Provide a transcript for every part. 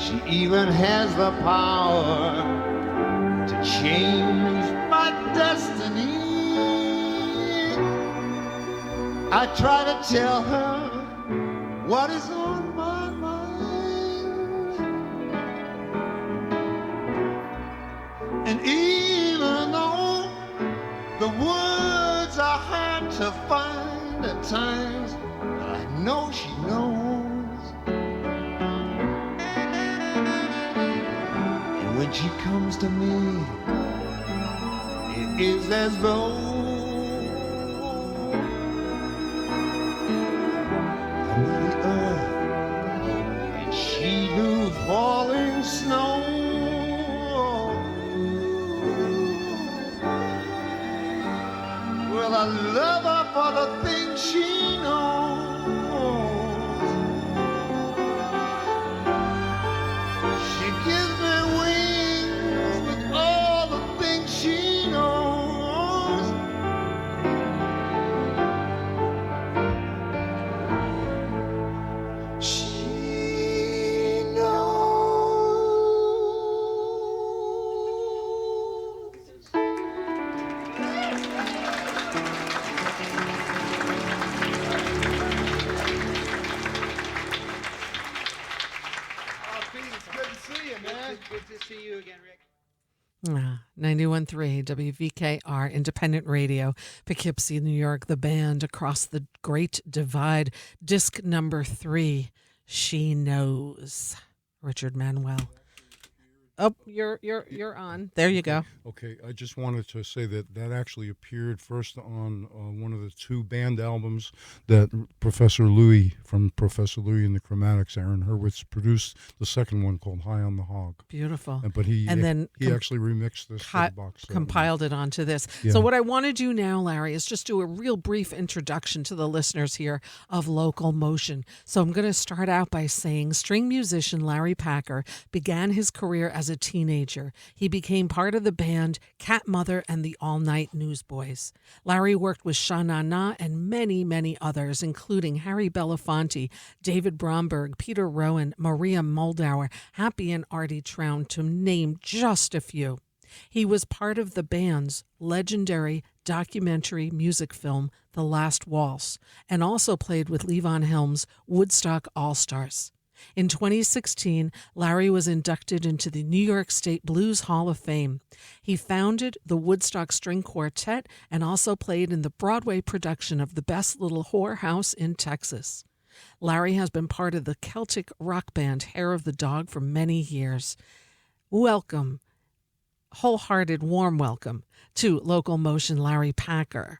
She even has the power to change my destiny. I try to tell her what is on my mind, and even though the words are hard to find at times, I know she knows. And when she comes to me, it is as though I knew the earth and she knew falling snow. Well, I love her for the things she knows. She gives me wings with all the things she knows. She knows. Good to see you again, Rick. 91.3 WVKR Independent Radio, Poughkeepsie, New York. The band Across the Great Divide, disc number 3, She Knows. Richard Manuel. Oh, you're on. There you go. Okay, I just wanted to say that actually appeared first on one of the 2 band albums that Professor Louis and the Chromatics, Aaron Hurwitz, produced. The second one called High on the Hog. Beautiful. But he actually remixed this for the box set. Compiled it onto this. Yeah. So what I want to do now, Larry, is just do a real brief introduction to the listeners here of LocalMotion. So I'm going to start out by saying string musician Larry Packer began his career as a teenager. He became part of the band Cat Mother and the All Night Newsboys. Larry worked with Sha Na Na and many, many others, including Harry Belafonte, David Bromberg, Peter Rowan, Maria Moldauer, Happy and Artie Trown, to name just a few. He was part of the band's legendary documentary music film, The Last Waltz, and also played with Levon Helm's Woodstock All-Stars. In 2016, Larry was inducted into the New York State Blues Hall of Fame. He founded the Woodstock String Quartet and also played in the Broadway production of The Best Little Whorehouse in Texas. Larry has been part of the Celtic rock band Hair of the Dog for many years. Welcome, wholehearted, warm welcome to LocalMotion, Larry Packer.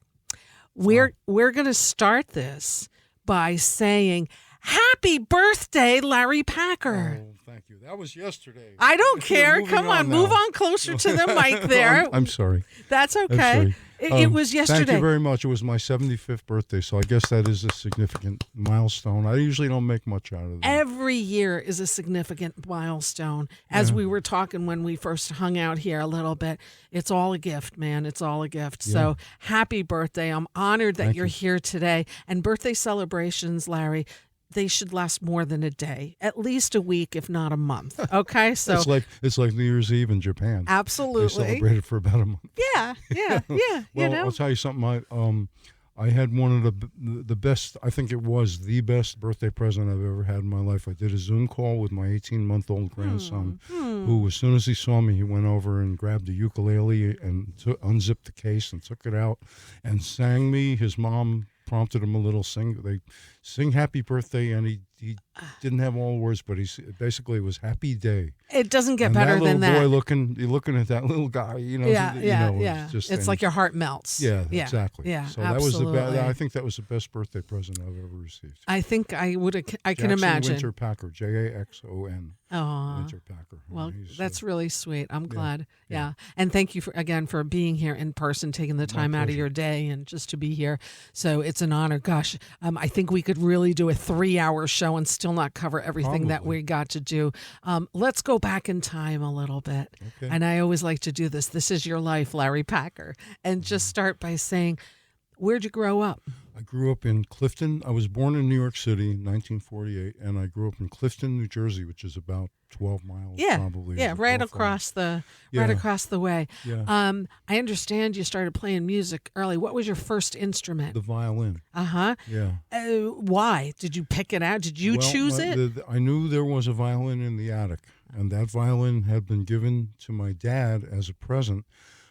We're going to start this by saying, Happy birthday, Larry Packer. Oh, thank you. That was yesterday. I don't care. Come on, now. move on closer to the mic there. I'm sorry. That's okay. I'm sorry. It was yesterday. Thank you very much. It was my 75th birthday, so I guess that is a significant milestone. I usually don't make much out of it. Every year is a significant milestone. As we were talking when we first hung out here a little bit, it's all a gift, man. It's all a gift. Yeah. So happy birthday. I'm honored that Thank you're you. here today. And birthday celebrations, Larry, they should last more than a day, at least a week, if not a month. Okay, so it's like New Year's Eve in Japan. absolutely, They celebrate it for about a month. yeah. Well, I'll tell you something. I had one of the best. I think it was the best birthday present I've ever had in my life. I did a Zoom call with my 18-month-old grandson, who, as soon as he saw me, he went over and grabbed a ukulele and unzipped the case and took it out and sang me. His mom prompted him a little They sing happy birthday, and he didn't have all the words, but basically it was happy day. It doesn't get And better that than little that. boy looking at that little guy, Yeah. Just, It's like your heart melts. Yeah, exactly. Yeah, so absolutely. that was I think that was the best birthday present I've ever received. I think I can Jackson imagine. Winter Packer, Jackson. Oh, Winter Packer. well, He's, that's really sweet. I'm glad. yeah. Yeah. And thank you for being here in person, taking the time out of pleasure. your day and just to be here. So it's an honor. Gosh, I think we could really do a 3-hour show and still not cover everything that Probably. we got to do. Let's go back in time a little bit. Okay. And I always like to do this. This is your life, Larry Packer. And just start by saying, where'd you grow up? I grew up in Clifton. I was born in New York City in 1948, and I grew up in Clifton, New Jersey, which is about 12 miles Yeah, probably. yeah, as a right crow flies. right Yeah, across the way. yeah. I understand you started playing music early. What was your first instrument? The violin. Uh-huh. Yeah. Why did you pick it out? Did you Well, choose it? I knew there was a violin in the attic, and that violin had been given to my dad as a present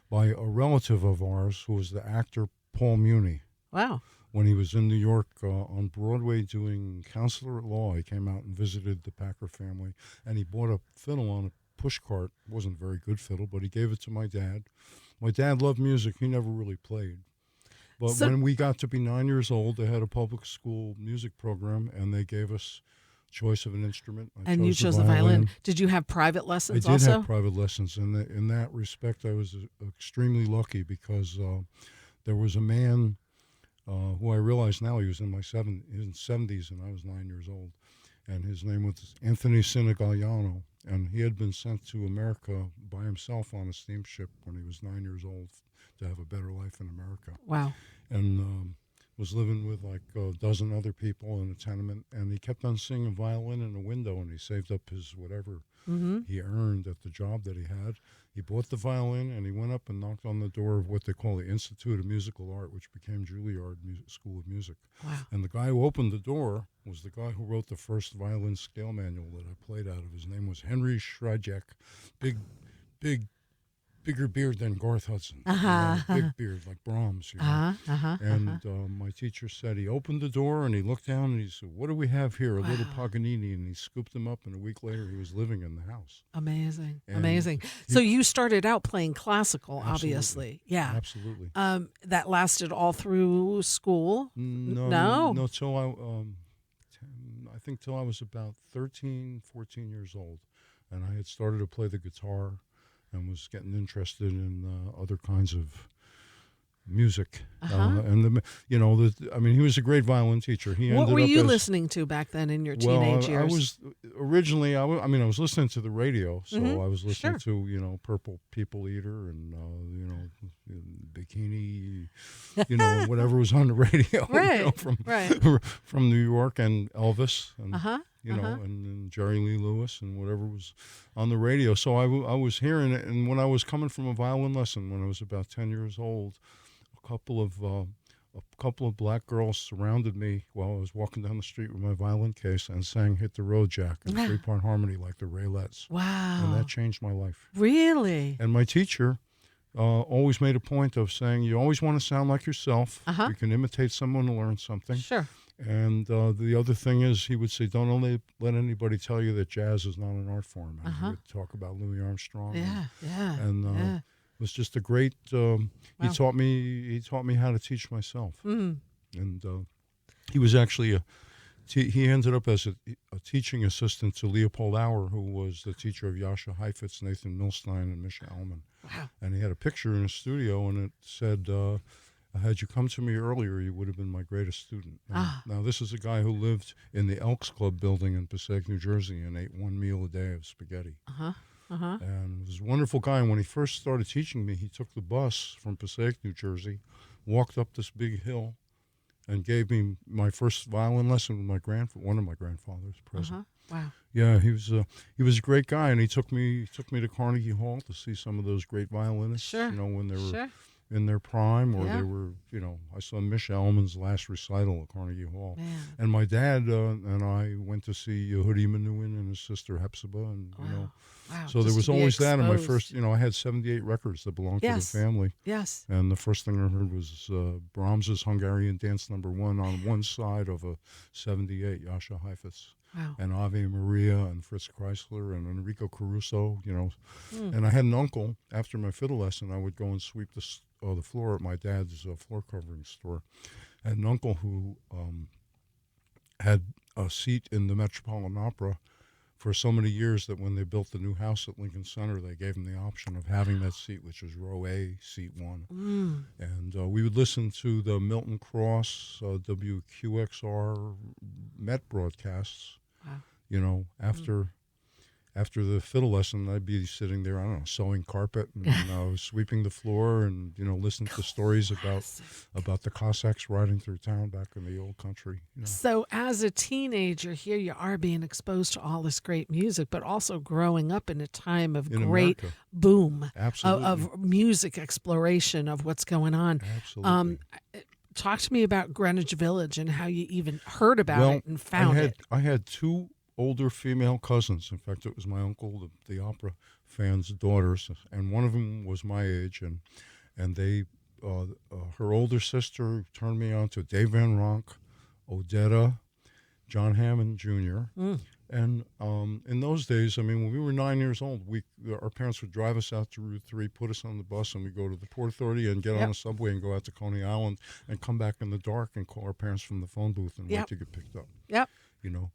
by a relative of ours who was the actor Paul Muni. Wow. When he was in New York on Broadway doing Counselor at Law, he came out and visited the Packer family, and he bought a fiddle on a push cart. It wasn't a very good fiddle, but he gave it to my dad. My dad loved music. He never really played. But So- when we got to be 9 years old, they had a public school music program, and they gave us choice of an instrument. And you chose the violin. Did you have private I lessons did also? have private lessons. And in that respect, I was extremely lucky because there was a man who I realize now he was in his 70s, and I was 9 years old. And his name was Anthony Sinigagliano. And he had been sent to America by himself on a steamship when he was 9 years old to have a better life in America. Wow. And was living with like a dozen other people in a tenement. And he kept on seeing a violin in a window, and he saved up his whatever he earned at the job that he had. He bought the violin, and he went up and knocked on the door of what they call the Institute of Musical Art, which became Juilliard School of Music. Wow. And the guy who opened the door was the guy who wrote the first violin scale manual that I played out of. His name was Henry Schradjek. Bigger beard than Garth Hudson. Big beard like Brahms. My teacher said he opened the door and he looked down and he said, "What do we have here? A little Paganini." And he scooped him up, and a week later he was living in the house. Amazing. And Amazing. So you started out playing classical, Absolutely. obviously. Yeah. Absolutely. That lasted all through school? No, till I think till I was about 13, 14 years old. And I had started to play the guitar and was getting interested in other kinds of music. He was a great violin teacher. What were you listening to back then in your teenage years? I was originally, I was listening to the radio, so I was listening to, Purple People Eater and, Bikini, whatever was on the radio, Right, from New York, and Elvis, and, and Jerry Lee Lewis, and whatever was on the radio. So I was hearing it, and when I was coming from a violin lesson when I was about 10 years old, a couple of black girls surrounded me while I was walking down the street with my violin case and sang "Hit the Road, Jack" in three-part harmony like the Raylettes. Wow. And that changed my life. Really? And my teacher always made a point of saying, you always want to sound like yourself. You can imitate someone to learn something. Sure. And the other thing is, he would say, don't let anybody tell you that jazz is not an art form. And he would talk about Louis Armstrong. It was just a great. He taught me how to teach myself. And he was actually he ended up as a teaching assistant to Leopold Auer, who was the teacher of Jascha Heifetz, Nathan Milstein, and Misha Elman. Wow. And he had a picture in his studio, and it said, "Had you come to me earlier, you would have been my greatest student." Now, this is a guy who lived in the Elks Club building in Passaic, New Jersey, and ate one meal a day of spaghetti. And he was a wonderful guy. And when he first started teaching me, he took the bus from Passaic, New Jersey, walked up this big hill, and gave me my first violin lesson with one of my grandfathers present. Wow. Yeah, he was a great guy, and he took me to Carnegie Hall to see some of those great violinists. Sure. When they were in their prime, or they were, I saw Misha Elman's last recital at Carnegie Hall. Man. And my dad and I went to see Yehudi Menuhin and his sister Hepzibah, and Wow. so there was always that in my first. I had 78 records that belonged to the family. Yes. And the first thing I heard was Brahms's Hungarian Dance No. 1 on one side of a 78 Jascha Heifetz. Wow. And Ave Maria and Fritz Kreisler and Enrico Caruso, And I had an uncle, after my fiddle lesson, I would go and sweep the floor at my dad's floor covering store. I had an uncle who had a seat in the Metropolitan Opera for so many years that when they built the new house at Lincoln Center, they gave him the option of having that seat, which was row A, seat 1. And we would listen to the Milton Cross, WQXR Met broadcasts, after after the fiddle lesson, I'd be sitting there, I don't know, sewing carpet and sweeping the floor, and listening to stories about the Cossacks riding through town back in the old country. So, as a teenager, here you are being exposed to all this great music, but also growing up in a time of In great America. boom Absolutely. of music exploration of what's going on. Absolutely. Talk to me about Greenwich Village and how you even heard about it and found it. I had two older female cousins. In fact, it was my uncle, the opera fan's daughters, and one of them was my age, and they, her older sister turned me on to Dave Van Ronk, Odetta, John Hammond Jr. And in those days, I mean, when we were 9 years old, our parents would drive us out to Route 3, put us on the bus, and we'd go to the Port Authority and get on a subway and go out to Coney Island and come back in the dark and call our parents from the phone booth and wait to get picked up. Yep.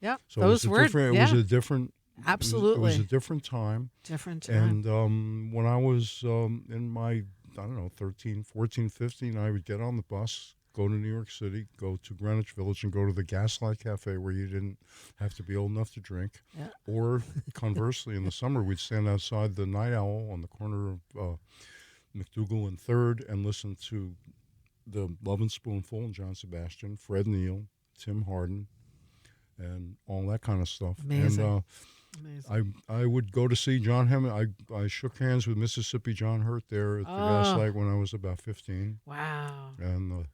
Yep. So Those it was a different. Absolutely. It was a different time. Different time. And when I was in my, I don't know, 13, 14, 15, I would get on the bus, go to New York City, go to Greenwich Village, and go to the Gaslight Cafe where you didn't have to be old enough to drink. Yeah. Or conversely, in the summer, we'd stand outside the Night Owl on the corner of McDougal and 3rd and listen to the Lovin' Spoonful and John Sebastian, Fred Neil, Tim Hardin, and all that kind of stuff. Amazing. And I would go to see John Hammond. I shook hands with Mississippi John Hurt there at the Gaslight when I was about 15. Wow. And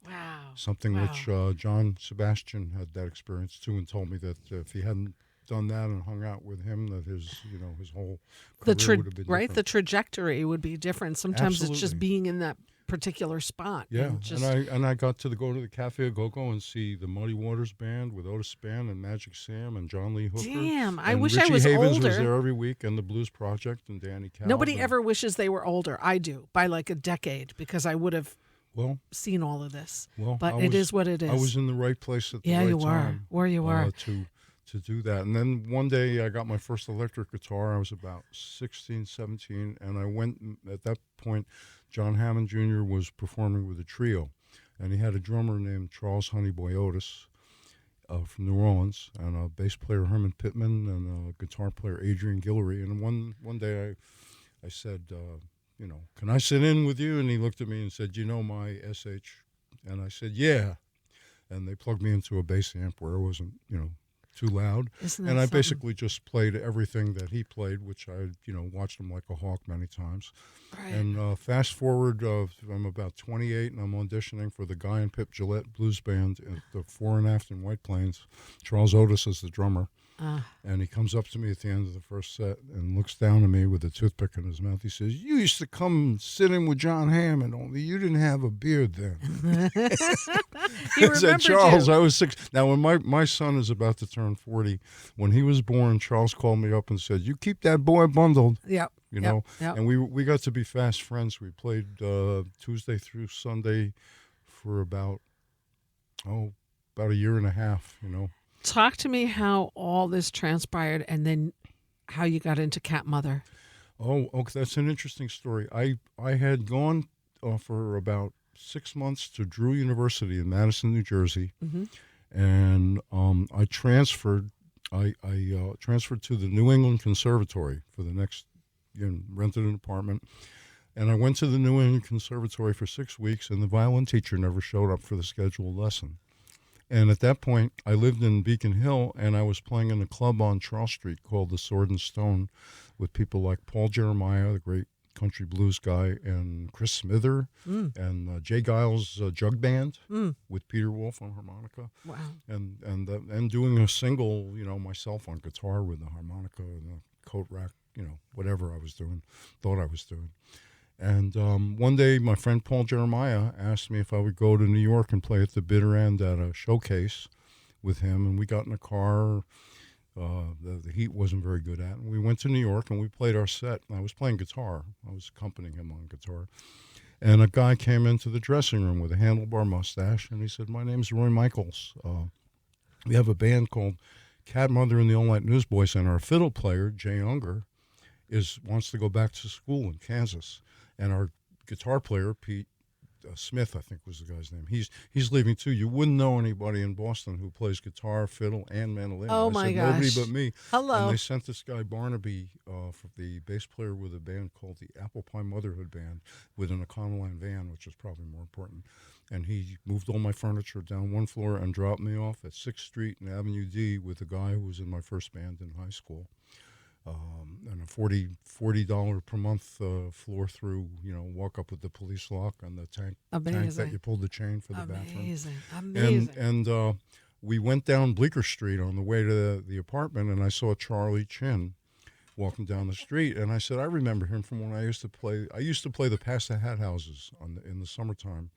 wow. something which John Sebastian had that experience too, and told me that if he hadn't done that and hung out with him, that his whole career would have been different. The trajectory would be different. Sometimes Absolutely. it's just being in that particular spot. Yeah, and I got to go to the Cafe a Go-Go and see the Muddy Waters Band with Otis Spann and Magic Sam and John Lee Hooker. Damn, I and wish Richie I was Havens older. was there every week, and the Blues Project and Danny Calvin. Nobody ever wishes they were older. I do, by like a decade, because I would have seen all of this. Well, but it is what it is. I was in the right place at the right time. Yeah, you were. Where you were. To do that. And then one day I got my first electric guitar. I was about 16, 17, and I went, at that point, John Hammond Jr. was performing with a trio, and he had a drummer named Charles Honeyboy Otis from New Orleans, and a bass player Herman Pittman, and a guitar player Adrian Guillory. And one day I said, can I sit in with you? And he looked at me and said, my SH? And I said, yeah. And they plugged me into a bass amp where it wasn't, too loud. And I basically just played everything that he played, which I, watched him like a hawk many times. Right. And fast forward, I'm about 28, and I'm auditioning for the Guy and Pip Gillette Blues Band at the Fore and Aft in White Plains. Charles Otis is the drummer. And he comes up to me at the end of the first set and looks down at me with a toothpick in his mouth. He says, "You used to come sit in with John Hammond, only you didn't have a beard then." He I said, "Charles, you. I was 6." Now, when my son is about to turn 40, when he was born, Charles called me up and said, "You keep that boy bundled." Yep. Yep. And we got to be fast friends. We played Tuesday through Sunday for about a year and a half, Talk to me how all this transpired and then how you got into Cat Mother. Oh, okay, that's an interesting story. I had gone for about 6 months to Drew University in Madison, New Jersey, and I transferred. I transferred to the New England Conservatory for the next, rented an apartment, and I went to the New England Conservatory for 6 weeks, and the violin teacher never showed up for the scheduled lesson. And at that point, I lived in Beacon Hill, and I was playing in a club on Charles Street called the Sword and Stone with people like Paul Jeremiah, the great country blues guy, and Chris Smither, and Jay Giles' Jug Band with Peter Wolf on harmonica. Wow. And doing a single, myself on guitar with the harmonica and the coat rack, whatever I was doing, thought I was doing. And one day, my friend Paul Jeremiah asked me if I would go to New York and play at the bitter end at a showcase with him. And we got in a car the heat wasn't very good at. And we went to New York, and we played our set. And I was playing guitar. I was accompanying him on guitar. And a guy came into the dressing room with a handlebar mustache, and he said, "My name's Roy Michaels. We have a band called Cat Mother and the All Night Newsboys, and our fiddle player, Jay Unger, wants to go back to school in Kansas. And our guitar player, Pete Smith, I think was the guy's name. He's leaving too. You wouldn't know anybody in Boston who plays guitar, fiddle, and mandolin. Oh, I my said, gosh. nobody but me. Hello. And they sent this guy Barnaby, for the bass player with a band called the Apple Pie Motherhood Band, with an Econoline van, which is probably more important. And he moved all my furniture down one floor and dropped me off at 6th Street and Avenue D with the guy who was in my first band in high school. And a $40 per month floor through, walk up with the police lock and the tank that you pulled the chain for the bathroom. Amazing. And we went down Bleecker Street on the way to the apartment, and I saw Charlie Chin walking down the street, and I said, I remember him from when I used to play. I used to play the Pass the Hat houses in the summertime.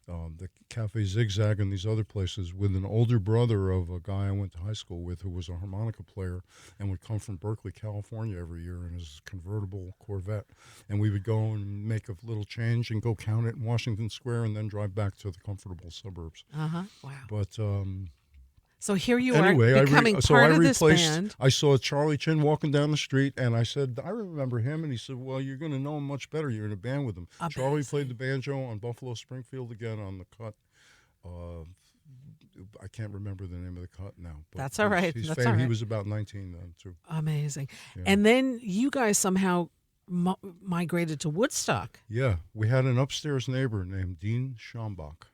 The Cafe Zigzag and these other places with an older brother of a guy I went to high school with who was a harmonica player and would come from Berkeley, California every year in his convertible Corvette. And we would go and make a little change and go count it in Washington Square and then drive back to the comfortable suburbs. Wow. But so here you anyway, are becoming part of this band. I saw Charlie Chin walking down the street, and I said, I remember him. And he said, well, you're going to know him much better. You're in a band with him. Amazing. Charlie played the banjo on Buffalo Springfield again on the cut. I can't remember the name of the cut now. But That's all right. He's That's famous. all right. He was about 19 then, too. Amazing. Yeah. And then you guys somehow migrated to Woodstock. Yeah. We had an upstairs neighbor named Dean Schambach.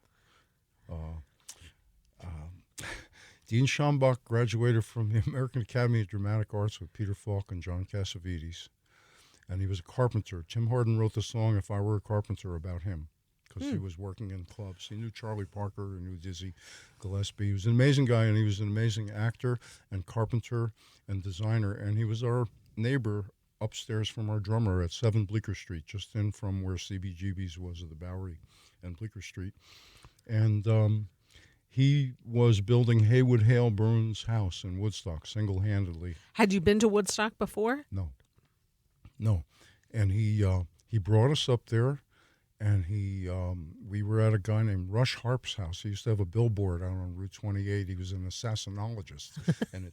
Dean Schambach graduated from the American Academy of Dramatic Arts with Peter Falk and John Cassavetes. And he was a carpenter. Tim Hardin wrote the song If I Were a Carpenter about him because he was working in clubs. He knew Charlie Parker, he knew Dizzy Gillespie. He was an amazing guy, and he was an amazing actor and carpenter and designer. And he was our neighbor upstairs from our drummer at 7 Bleecker Street, just in from where CBGB's was at the Bowery and Bleecker Street. And he was building Haywood Hale Bruin's house in Woodstock single-handedly. Had you been to Woodstock before? No. And he brought us up there, and we were at a guy named Rush Harp's house. He used to have a billboard out on Route 28. He was an assassinologist. And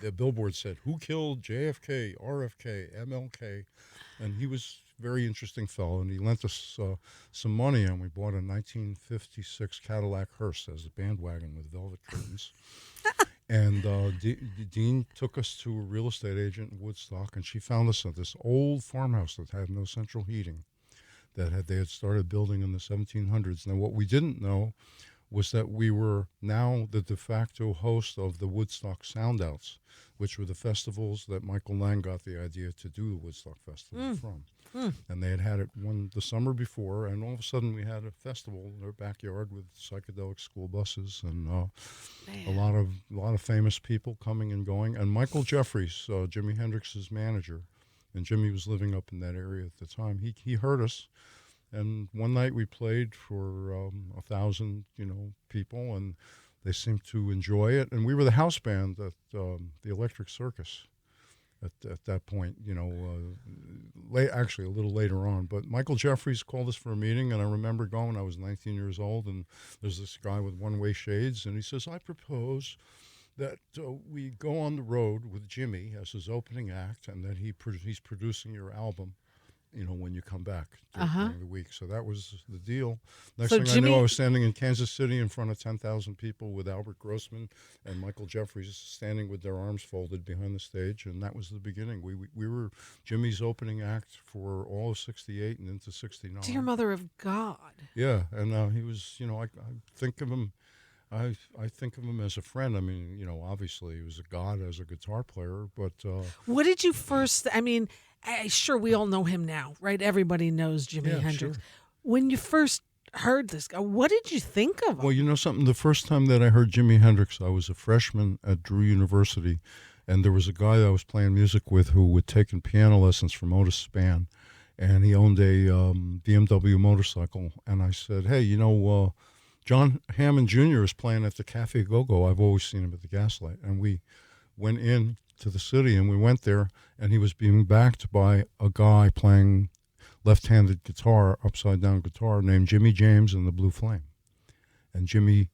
the billboard said, who killed JFK, RFK, MLK? And he was a very interesting fellow, and he lent us some money, and we bought a 1956 Cadillac hearse as a bandwagon with velvet curtains. And Dean took us to a real estate agent in Woodstock, and she found us at this old farmhouse that had no central heating they had started building in the 1700s. Now, what we didn't know was that we were now the de facto host of the Woodstock Soundouts, which were the festivals that Michael Lang got the idea to do the Woodstock Festival from. And they had it the summer before, and all of a sudden we had a festival in their backyard with psychedelic school buses and a lot of famous people coming and going. And Michael Jeffries, Jimi Hendrix's manager, and Jimmy was living up in that area at the time. He heard us, and one night we played for 1,000 people, and they seemed to enjoy it. And we were the house band at the Electric Circus at that point, actually a little later on. But Michael Jeffries called us for a meeting, and I remember going. I was 19 years old, and there's this guy with one-way shades, and he says, I propose that we go on the road with Jimmy as his opening act, and that he's producing your album, when you come back during the week. So that was the deal. Next thing I knew, I was standing in Kansas City in front of 10,000 people with Albert Grossman and Michael Jeffries standing with their arms folded behind the stage, and that was the beginning. We were Jimmy's opening act for all of 68 and into 69. Dear Mother of God. Yeah, and he was, I think of him... I think of him as a friend. I mean, obviously he was a god as a guitar player, but... What did you first... I mean, sure, we all know him now, right? Everybody knows Jimi Hendrix. Sure. When you first heard this guy, what did you think of him? Well, you know something? The first time that I heard Jimi Hendrix, I was a freshman at Drew University, and there was a guy that I was playing music with who had taken piano lessons from Otis Spann, and he owned a BMW motorcycle, and I said, hey, John Hammond Jr. is playing at the Cafe Go-Go. I've always seen him at the Gaslight. And we went in to the city, and we went there, and he was being backed by a guy playing left-handed guitar, upside-down guitar, named Jimmy James and the Blue Flame. And Jimmy,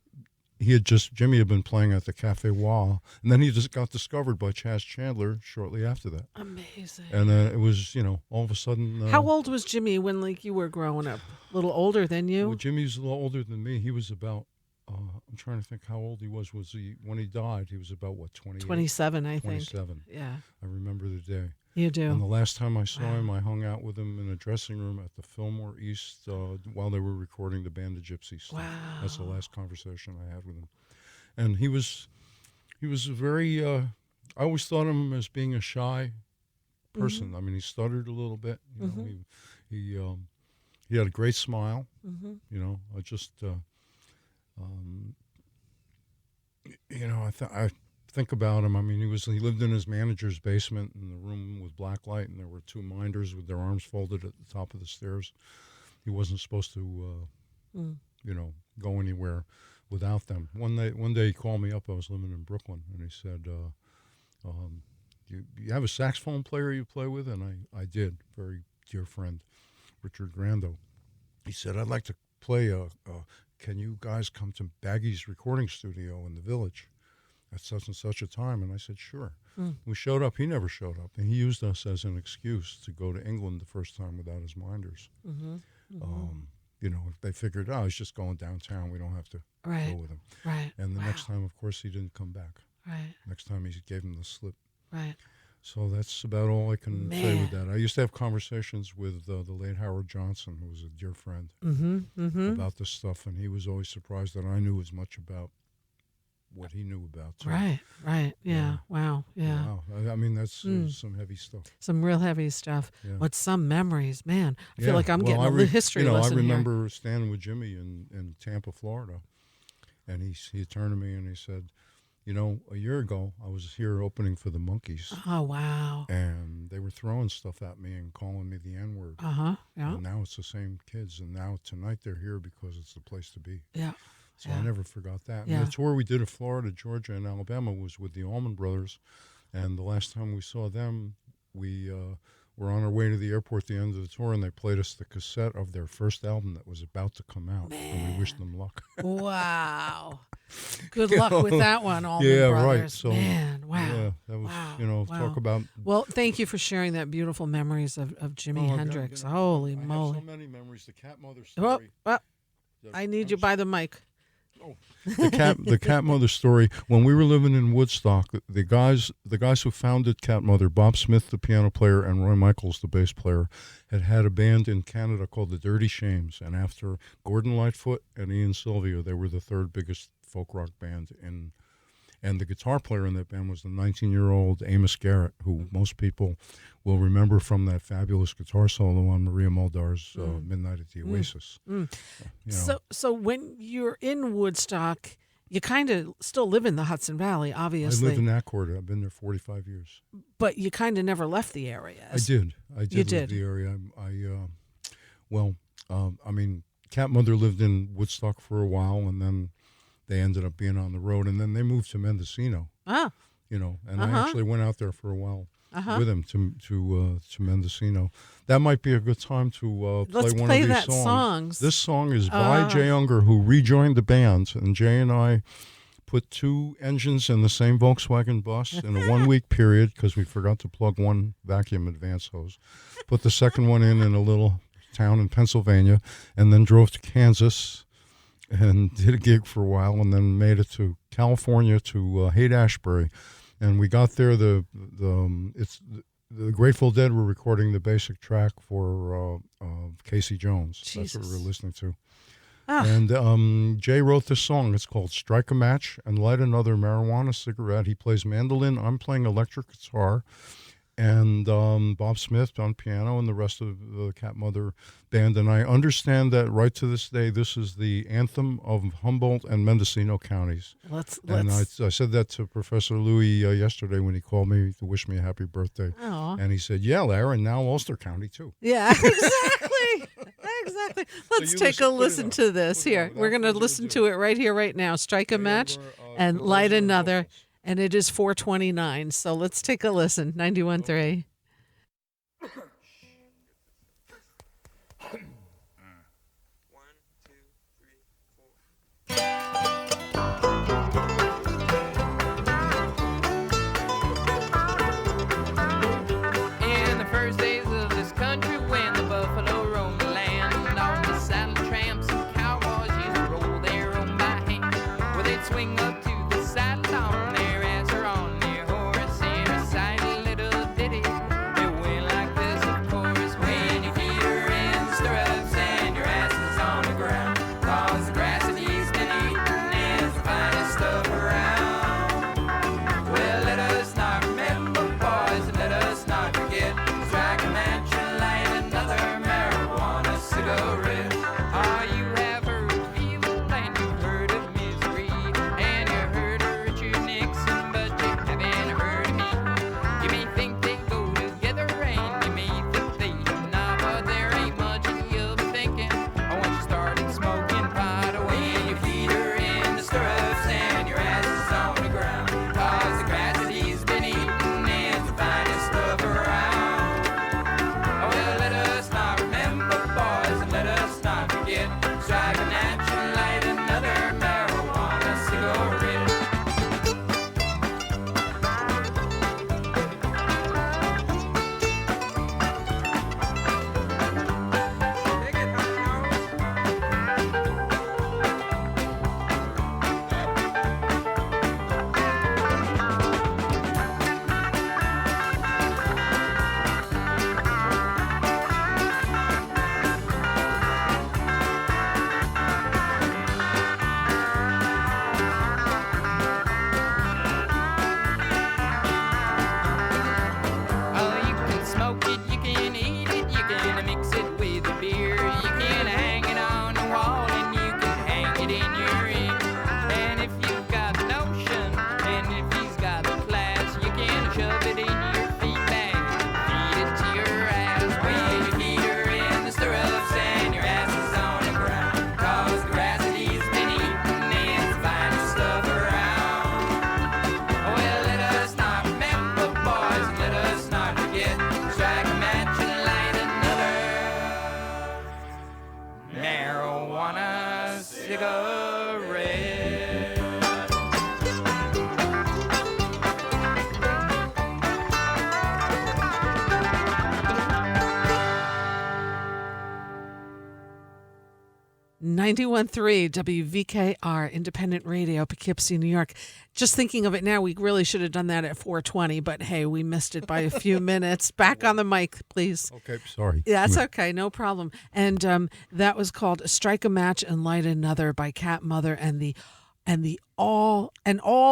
Jimmy had been playing at the Cafe Wall, and then he just got discovered by Chaz Chandler shortly after that. Amazing. And it was, all of a sudden. How old was Jimmy when you were growing up? A little older than you? Well, Jimmy's a little older than me. He was about. I'm trying to think how old he was. When he died? He was about 27, I think. 27. Yeah. I remember the day. You do. And the last time I saw him, I hung out with him in a dressing room at the Fillmore East while they were recording the Band of Gypsies. Wow. That's the last conversation I had with him. And he was very. I always thought of him as being a shy person. Mm-hmm. I mean, he stuttered a little bit. Mm-hmm. He had a great smile. Mm-hmm. I just. I think about him. I mean, he lived in his manager's basement in the room with black light, and there were two minders with their arms folded at the top of the stairs. He wasn't supposed to, go anywhere without them. One day he called me up. I was living in Brooklyn, and he said, "You have a saxophone player you play with?" And I did. Very dear friend, Richard Grando. He said, "I'd like to play can you guys come to Baggy's recording studio in the Village at such and such a time?" And I said, "Sure." We showed up. He never showed up, and he used us as an excuse to go to England the first time without his minders. They figured, he's just going downtown. We don't have to go with him. Right. And the next time, of course, he didn't come back. Right. Next time, he gave him the slip. Right. So that's about all I can say with that. I used to have conversations with the late Howard Johnson, who was a dear friend, about this stuff, and he was always surprised that I knew as much about what he knew about. Too. Right. Yeah. Wow. Yeah. Wow. I mean, that's some heavy stuff. Some real heavy stuff. Yeah. What some memories, man. I feel like I'm getting a history lesson I remember standing with Jimmy in Tampa, Florida, and he turned to me and he said, a year ago, I was here opening for the Monkees. Oh, wow. And they were throwing stuff at me and calling me the N-word. Yeah. And now it's the same kids. And now tonight they're here because it's the place to be. Yeah. So I never forgot that. Yeah. And the tour we did of Florida, Georgia, and Alabama was with the Allman Brothers. And the last time we saw them, we were on our way to the airport at the end of the tour, and they played us the cassette of their first album that was about to come out. Man. And we wished them luck. Wow. Good luck with that one, Allman Brothers. Right. So, man, wow. Yeah, that was, talk about. Well, thank you for sharing that beautiful memories of Jimi Hendrix. Holy moly. I have so many memories. The Cat Mother story. I need you by the mic. The Cat Mother story. When we were living in Woodstock, the guys who founded Cat Mother, Bob Smith, the piano player, and Roy Michaels, the bass player, had a band in Canada called the Dirty Shames. And after Gordon Lightfoot and Ian Sylvia, they were the third biggest folk rock band and the guitar player in that band was the 19-year-old Amos Garrett, who most people will remember from that fabulous guitar solo on Maria Muldaur's Midnight at the Oasis. So when you're in Woodstock, you kind of still live in the Hudson Valley, obviously. I live in Accord. I've been there 45 years. But you kind of never left the area. I did leave the area. I mean, Cat Mother lived in Woodstock for a while, and then they ended up being on the road, and then they moved to Mendocino. I actually went out there for a while with him to Mendocino. That might be a good time to play one of these songs. This song is by Jay Unger, who rejoined the band, and Jay and I put two engines in the same Volkswagen bus in a 1-week period because we forgot to plug one vacuum advance hose. Put the second one in a little town in Pennsylvania, and then drove to Kansas and did a gig for a while, and then made it to California to Haight-Ashbury. And we got there. The Grateful Dead were recording the basic track for Casey Jones. Jesus. That's what we were listening to. And Jay wrote this song. It's called "Strike a Match and Light Another Marijuana Cigarette." He plays mandolin. I'm playing electric guitar. And Bob Smith on piano and the rest of the Cat Mother band. And I understand that right to this day, this is the anthem of Humboldt and Mendocino counties. And I said that to Professor Louis yesterday when he called me to wish me a happy birthday. Aww. And he said, "Yeah, Larry, and now Ulster County, too." Yeah, exactly. Exactly. Let's take a listen to this here. We're going to listen to it right here, right now. Strike a match and light another. And it is 4:29, so let's take a listen. 91.3. One, two, three, four. 91.3 WVKR, Independent Radio, Poughkeepsie, New York. Just thinking of it now, we really should have done that at 4:20, but hey, we missed it by a few minutes. Back on the mic, please. Okay, sorry. Yeah, that's okay, no problem. And that was called "Strike a Match and Light Another" by Cat Mother and all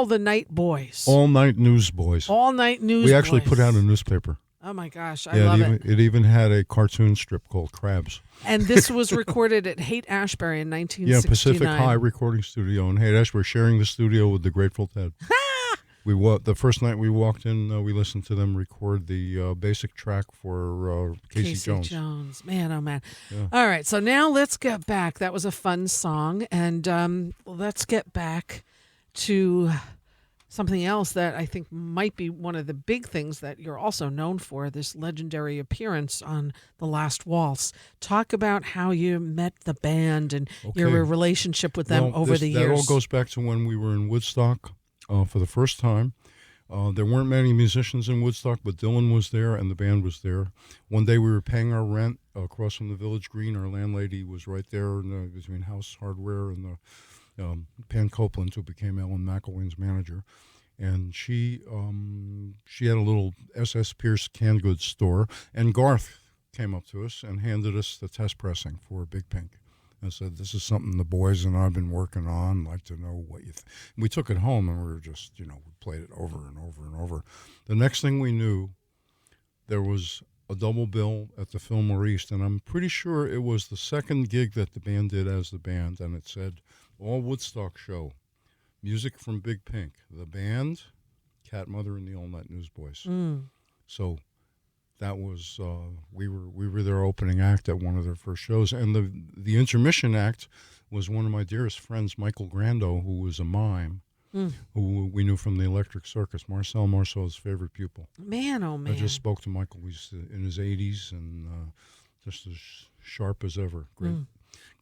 the Night Boys. All Night Newsboys. All Night Newsboys. We actually put out a newspaper. Oh my gosh, I love it. It even had a cartoon strip called Crabs. And this was recorded at Haight-Ashbury in 1969. Yeah, Pacific High Recording Studio in Haight-Ashbury. We're sharing the studio with the Grateful Dead. The first night we walked in, we listened to them record the basic track for Casey Jones. Man, oh man. Yeah. All right, so now let's get back. That was a fun song, and let's get back to something else that I think might be one of the big things that you're also known for, this legendary appearance on The Last Waltz. Talk about how you met the band and your relationship with them over the years. That all goes back to when we were in Woodstock for the first time. There weren't many musicians in Woodstock, but Dylan was there and the band was there. One day we were paying our rent across from the Village Green. Our landlady was right there between House Hardware and the Pan Copeland, who became Ellen McElwain's manager, and she had a little SS Pierce canned goods store, and Garth came up to us and handed us the test pressing for Big Pink and said, "This is something the boys and I've been working on. I'd like to know what you think." We took it home and we were just, we played it over and over and over. The next thing we knew, there was a double bill at the Fillmore East, and I'm pretty sure it was the second gig that the band did as the band, and it said, "All Woodstock Show, music from Big Pink, the band, Cat Mother, and the All Night Newsboys." So that was we were their opening act at one of their first shows, and the intermission act was one of my dearest friends, Michael Grando, who was a mime, who we knew from the Electric Circus. Marcel Marceau's favorite pupil. Man, oh man! I just spoke to Michael. He's in his 80s and just as sharp as ever.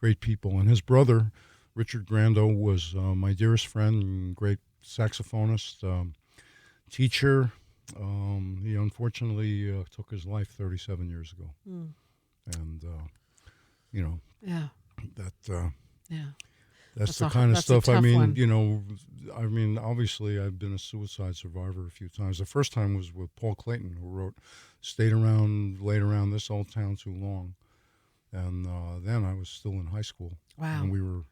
Great people, and his brother, Richard Grando, was my dearest friend and great saxophonist, teacher. He unfortunately took his life 37 years ago. And, that's the kind of stuff. I mean, obviously I've been a suicide survivor a few times. The first time was with Paul Clayton, who wrote laid around this old town too long. And then I was still in high school. Wow. And we were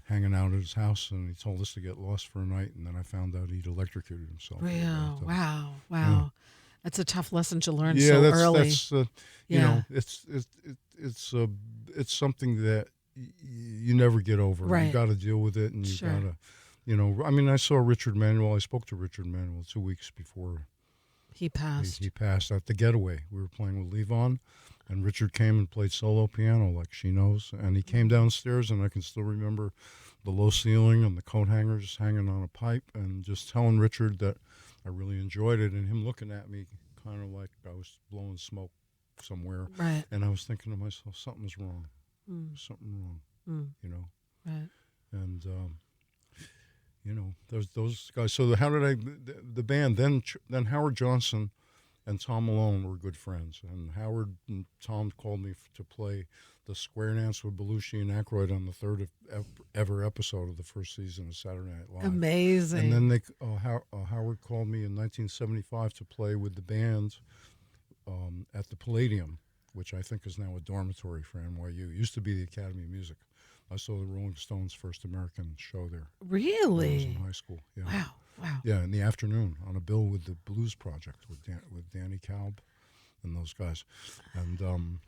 hanging out at his house, and he told us to get lost for a night, and then I found out he'd electrocuted himself. Real. Wow. Yeah. That's a tough lesson to learn early. Yeah, It's something that you never get over. Right. You got to deal with it, and you got to, I mean, I saw Richard Manuel. I spoke to Richard Manuel 2 weeks before he passed. He passed at the Getaway. We were playing with Levon, and Richard came and played solo piano like she knows. And he came downstairs, and I can still remember the low ceiling and the coat hangers hanging on a pipe, and just telling Richard that I really enjoyed it, and him looking at me kind of like I was blowing smoke somewhere. Right. And I was thinking to myself, something's wrong. Something wrong. Right. And those guys. So how did the band then Howard Johnson and Tom Malone were good friends, and Howard and Tom called me to play the square dance with Belushi and Aykroyd on the third ever episode of the first season of Saturday Night Live. Amazing. And then Howard called me in 1975 to play with the band at the Palladium, which I think is now a dormitory for NYU. It used to be the Academy of Music. I saw the Rolling Stones' first American show there. Really? When I was in high school. Yeah. Wow. Yeah, in the afternoon on a bill with the Blues Project with Danny Kalb and those guys. And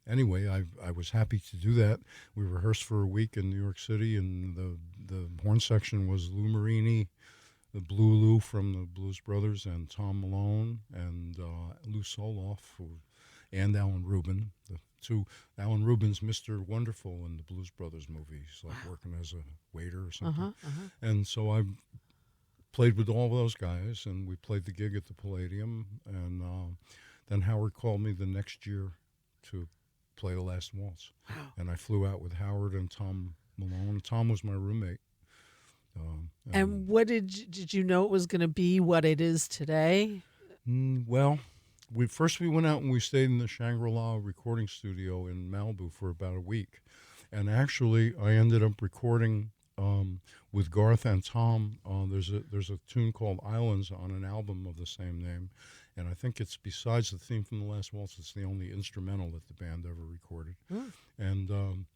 anyway, I was happy to do that. We rehearsed for a week in New York City, and the horn section was Lou Marini, the Blue Lou from the Blues Brothers, and Tom Malone, and Lou Soloff, and Alan Rubin. The two, Alan Rubin's Mr. Wonderful in the Blues Brothers movie. He's like working as a waiter or something. And so I played with all those guys, and we played the gig at the Palladium. And then Howard called me the next year to play The Last Waltz. Wow. And I flew out with Howard and Tom Malone. Tom was my roommate. And what did you know it was going to be what it is today? Well, we went out and we stayed in the Shangri-La recording studio in Malibu for about a week. And actually, I ended up recording with Garth and Tom. There's a tune called Islands on an album of the same name, and I think it's, besides the theme from The Last Waltz, it's the only instrumental that the band ever recorded. And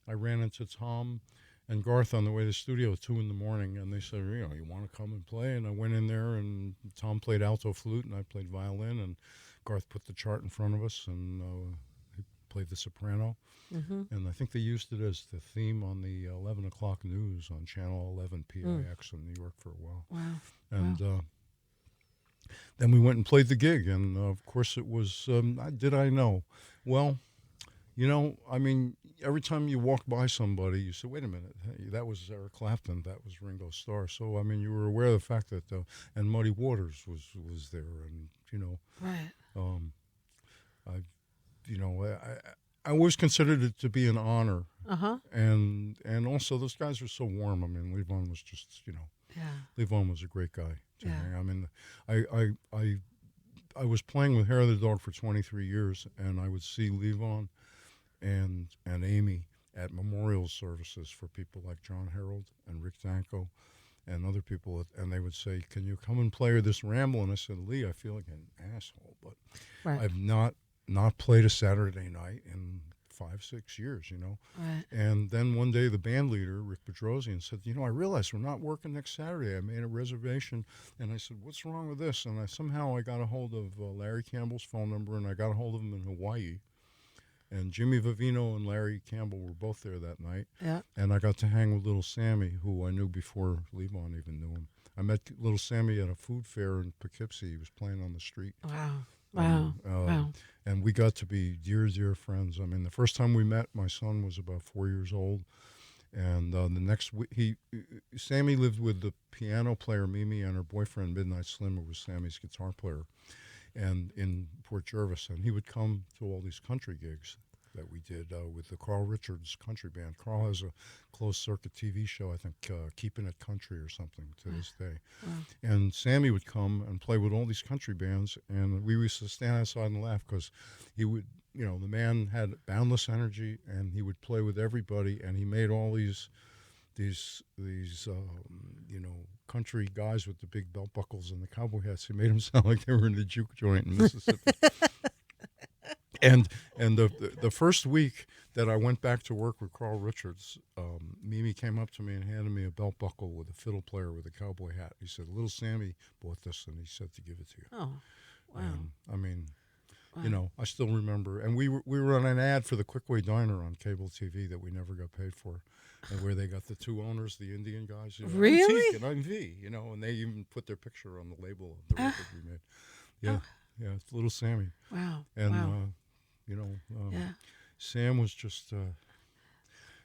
I ran into Tom and Garth on the way to the studio at 2 a.m, and they said, you want to come and play? And I went in there, and Tom played alto flute, and I played violin, and Garth put the chart in front of us, and he played the soprano. And I think they used it as the theme on the 11 o'clock news on Channel 11 PIX in New York for a while. Wow. And then we went and played the gig, and of course it was, did I know? Well, I mean, every time you walk by somebody, you say, wait a minute, hey, that was Eric Clapton, that was Ringo Starr. So, I mean, you were aware of the fact that, and Muddy Waters was there, and, Right. I always considered it to be an honor. Uh-huh. And also, those guys are so warm. I mean, Levon was just, Yeah. Levon was a great guy to Yeah. me. I mean, I was playing with Hair of the Dog for 23 years, and I would see Levon and Amy at memorial services for people like John Harold and Rick Danko and other people, and they would say, can you come and play this Ramble? And I said, Lee, I feel like an asshole, but Right. I've not played a Saturday night in 5-6 years, Right. And then one day the band leader, Rick Bedrosian, said, I realized we're not working next Saturday. I made a reservation. And I said, what's wrong with this? And somehow I got a hold of Larry Campbell's phone number, and I got a hold of him in Hawaii. And Jimmy Vivino and Larry Campbell were both there that night. Yeah. And I got to hang with Little Sammy, who I knew before Levon even knew him. I met Little Sammy at a food fair in Poughkeepsie. He was playing on the street. Wow. Wow. Wow. And we got to be dear, dear friends. I mean, the first time we met, my son was about 4 years old. And the next week, Sammy lived with the piano player Mimi and her boyfriend Midnight Slim, who was Sammy's guitar player, and in Port Jervis. And he would come to all these country gigs that we did with the Carl Richards country band. Carl has a closed circuit TV show, I think, Keeping It Country or something to this day. Wow. And Sammy would come and play with all these country bands, and we used to stand outside and laugh because he would, the man had boundless energy, and he would play with everybody, and he made all these country guys with the big belt buckles and the cowboy hats. He made them sound like they were in the juke joint in Mississippi. And the first week that I went back to work with Carl Richards, Mimi came up to me and handed me a belt buckle with a fiddle player with a cowboy hat. He said, Little Sammy bought this, and he said to give it to you. Oh, wow. And, I mean, Wow. I still remember. And we were on an ad for the Quickway Diner on cable TV that we never got paid for, and where they got the two owners, the Indian guys. Really? I'm Teak and I'm V, and they even put their picture on the label of the record we made. Yeah, yeah, it's Little Sammy. Wow. And, wow. Yeah. Sam was just,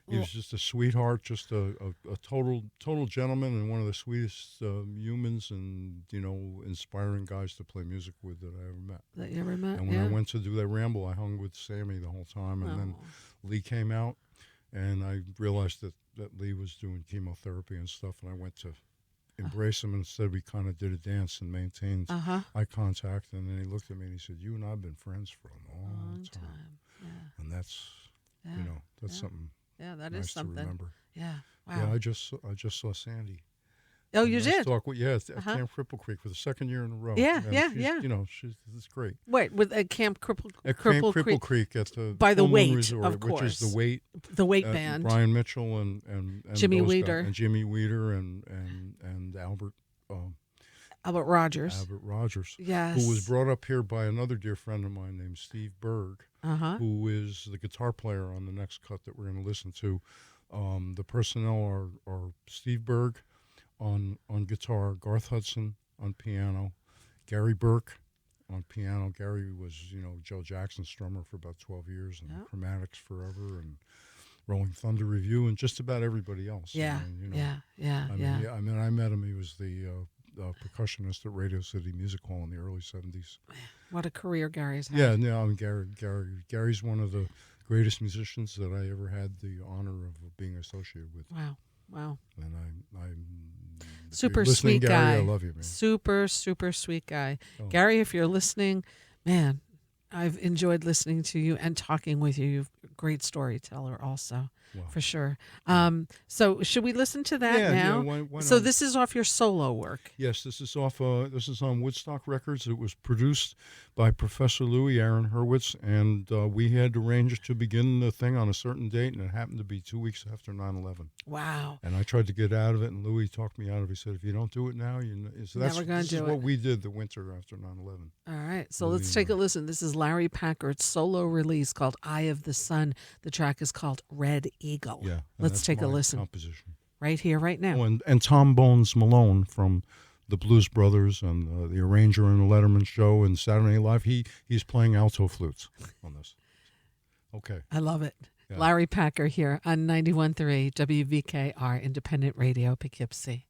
he was just a sweetheart, just a total gentleman, and one of the sweetest humans, and, inspiring guys to play music with that I ever met. That you ever met? And when I went to do that Ramble, I hung with Sammy the whole time, and then Lee came out, and I realized that Lee was doing chemotherapy and stuff, and I went to embrace him, and instead we kind of did a dance and maintained eye contact, and then he looked at me and he said, you and I have been friends for a long time. Yeah. And that's, that's something Yeah, that nice is something. to remember. Yeah. Wow. Yeah, I just saw Sandy. Oh, you Nice did? Talk. At Camp Cripple Creek for the second year in a row. Yeah, And yeah, she's, yeah. It's great. Wait, with Camp Cripple At Camp Cripple Creek. Creek at the By the Full Moon Weight, Resort, of which is course. the Weight. The Weight Band. Brian Mitchell and Jimmy those Weeder. guys, and Jimmy Weeder and Albert. Albert Rogers. Albert Rogers. Yes. Who was brought up here by another dear friend of mine named Steve Berg, who is the guitar player on the next cut that we're going to listen to. The personnel are Steve Berg on guitar, Garth Hudson on piano, Gary Burke on piano. Gary was, Joe Jackson's drummer for about 12 years, and Chromatics forever, and Rolling Thunder Review, and just about everybody else. Yeah, I mean, I met him. He was the percussionist at Radio City Music Hall in the early 70s. What a career Gary's had. Yeah, no, I mean, Gary's one of the greatest musicians that I ever had the honor of being associated with. Wow. And I'm Super listening, sweet Gary, guy. I love you, man. Super sweet guy. Oh. Gary, if you're listening, man, I've enjoyed listening to you and talking with you. You're a great storyteller also. for sure. So should we listen to that Yeah, now? why So not? this is off your solo work. Yes, this is off. This is on Woodstock Records. It was produced by Professor Louis Aaron Hurwitz, and we had arranged to begin the thing on a certain date, and it happened to be 2 weeks after 9/11. Wow. And I tried to get out of it, and Louis talked me out of it. He said, "If you don't do it now, so that's Never gonna this do is it. what we did the winter after 9/11." All right, so let's take a listen. This is Larry Packard's solo release called "Eye of the Sun." The track is called "Red Eagle." Yeah, and let's that's take a my listen composition. right here, right now. Oh, and Tom Bones Malone from the Blues Brothers and the arranger in the Letterman Show and Saturday Night Live. He's playing alto flutes on this. Okay. I love it. Yeah. Larry Packer here on 91.3 WVKR Independent Radio, Poughkeepsie.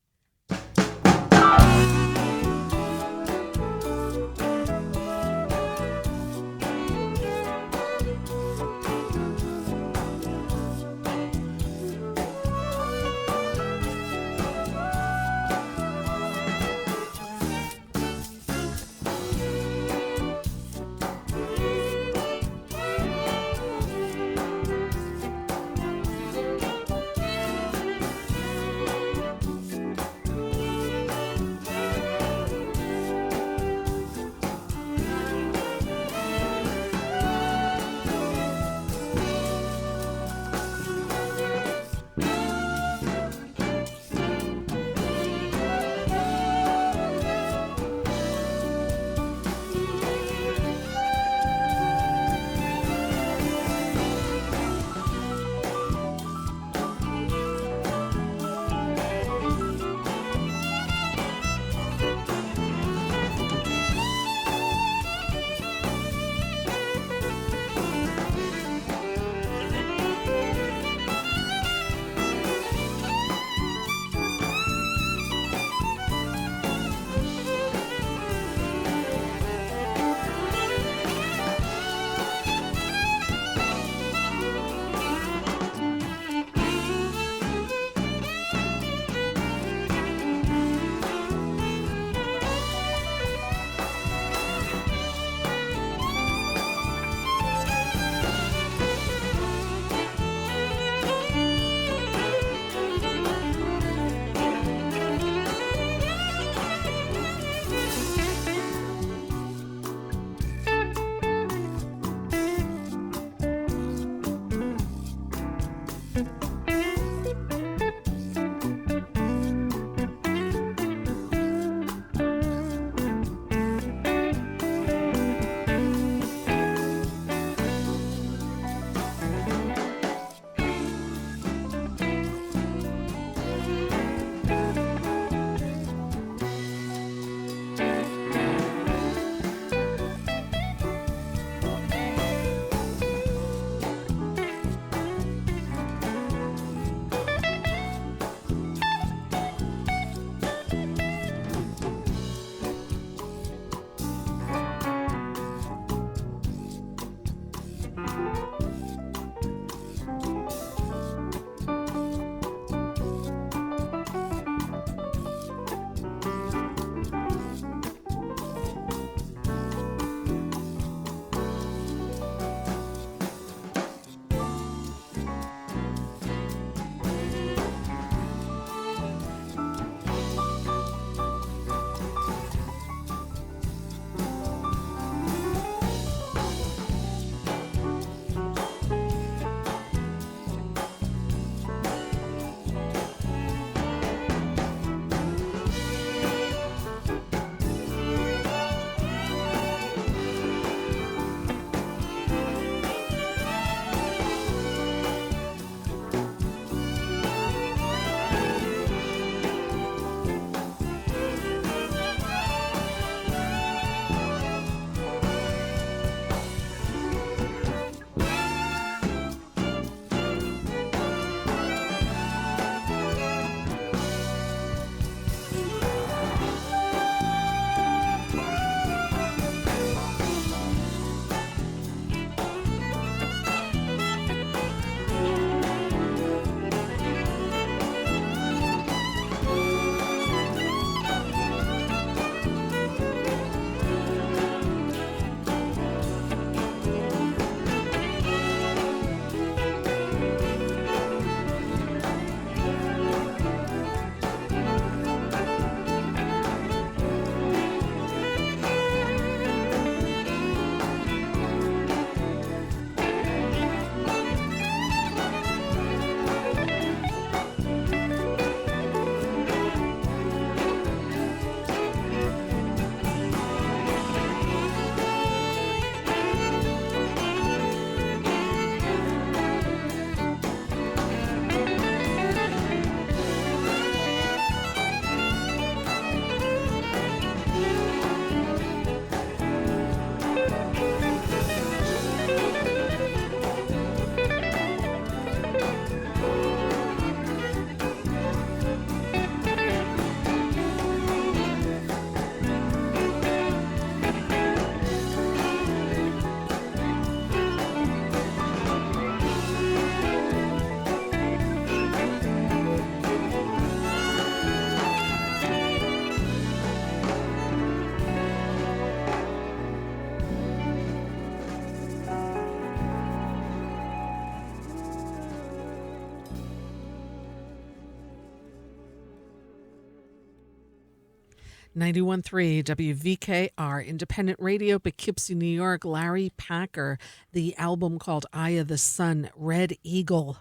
91.3 WVKR, independent radio, Poughkeepsie, New York. Larry Packer, the album called Eye of the Sun, Red Eagle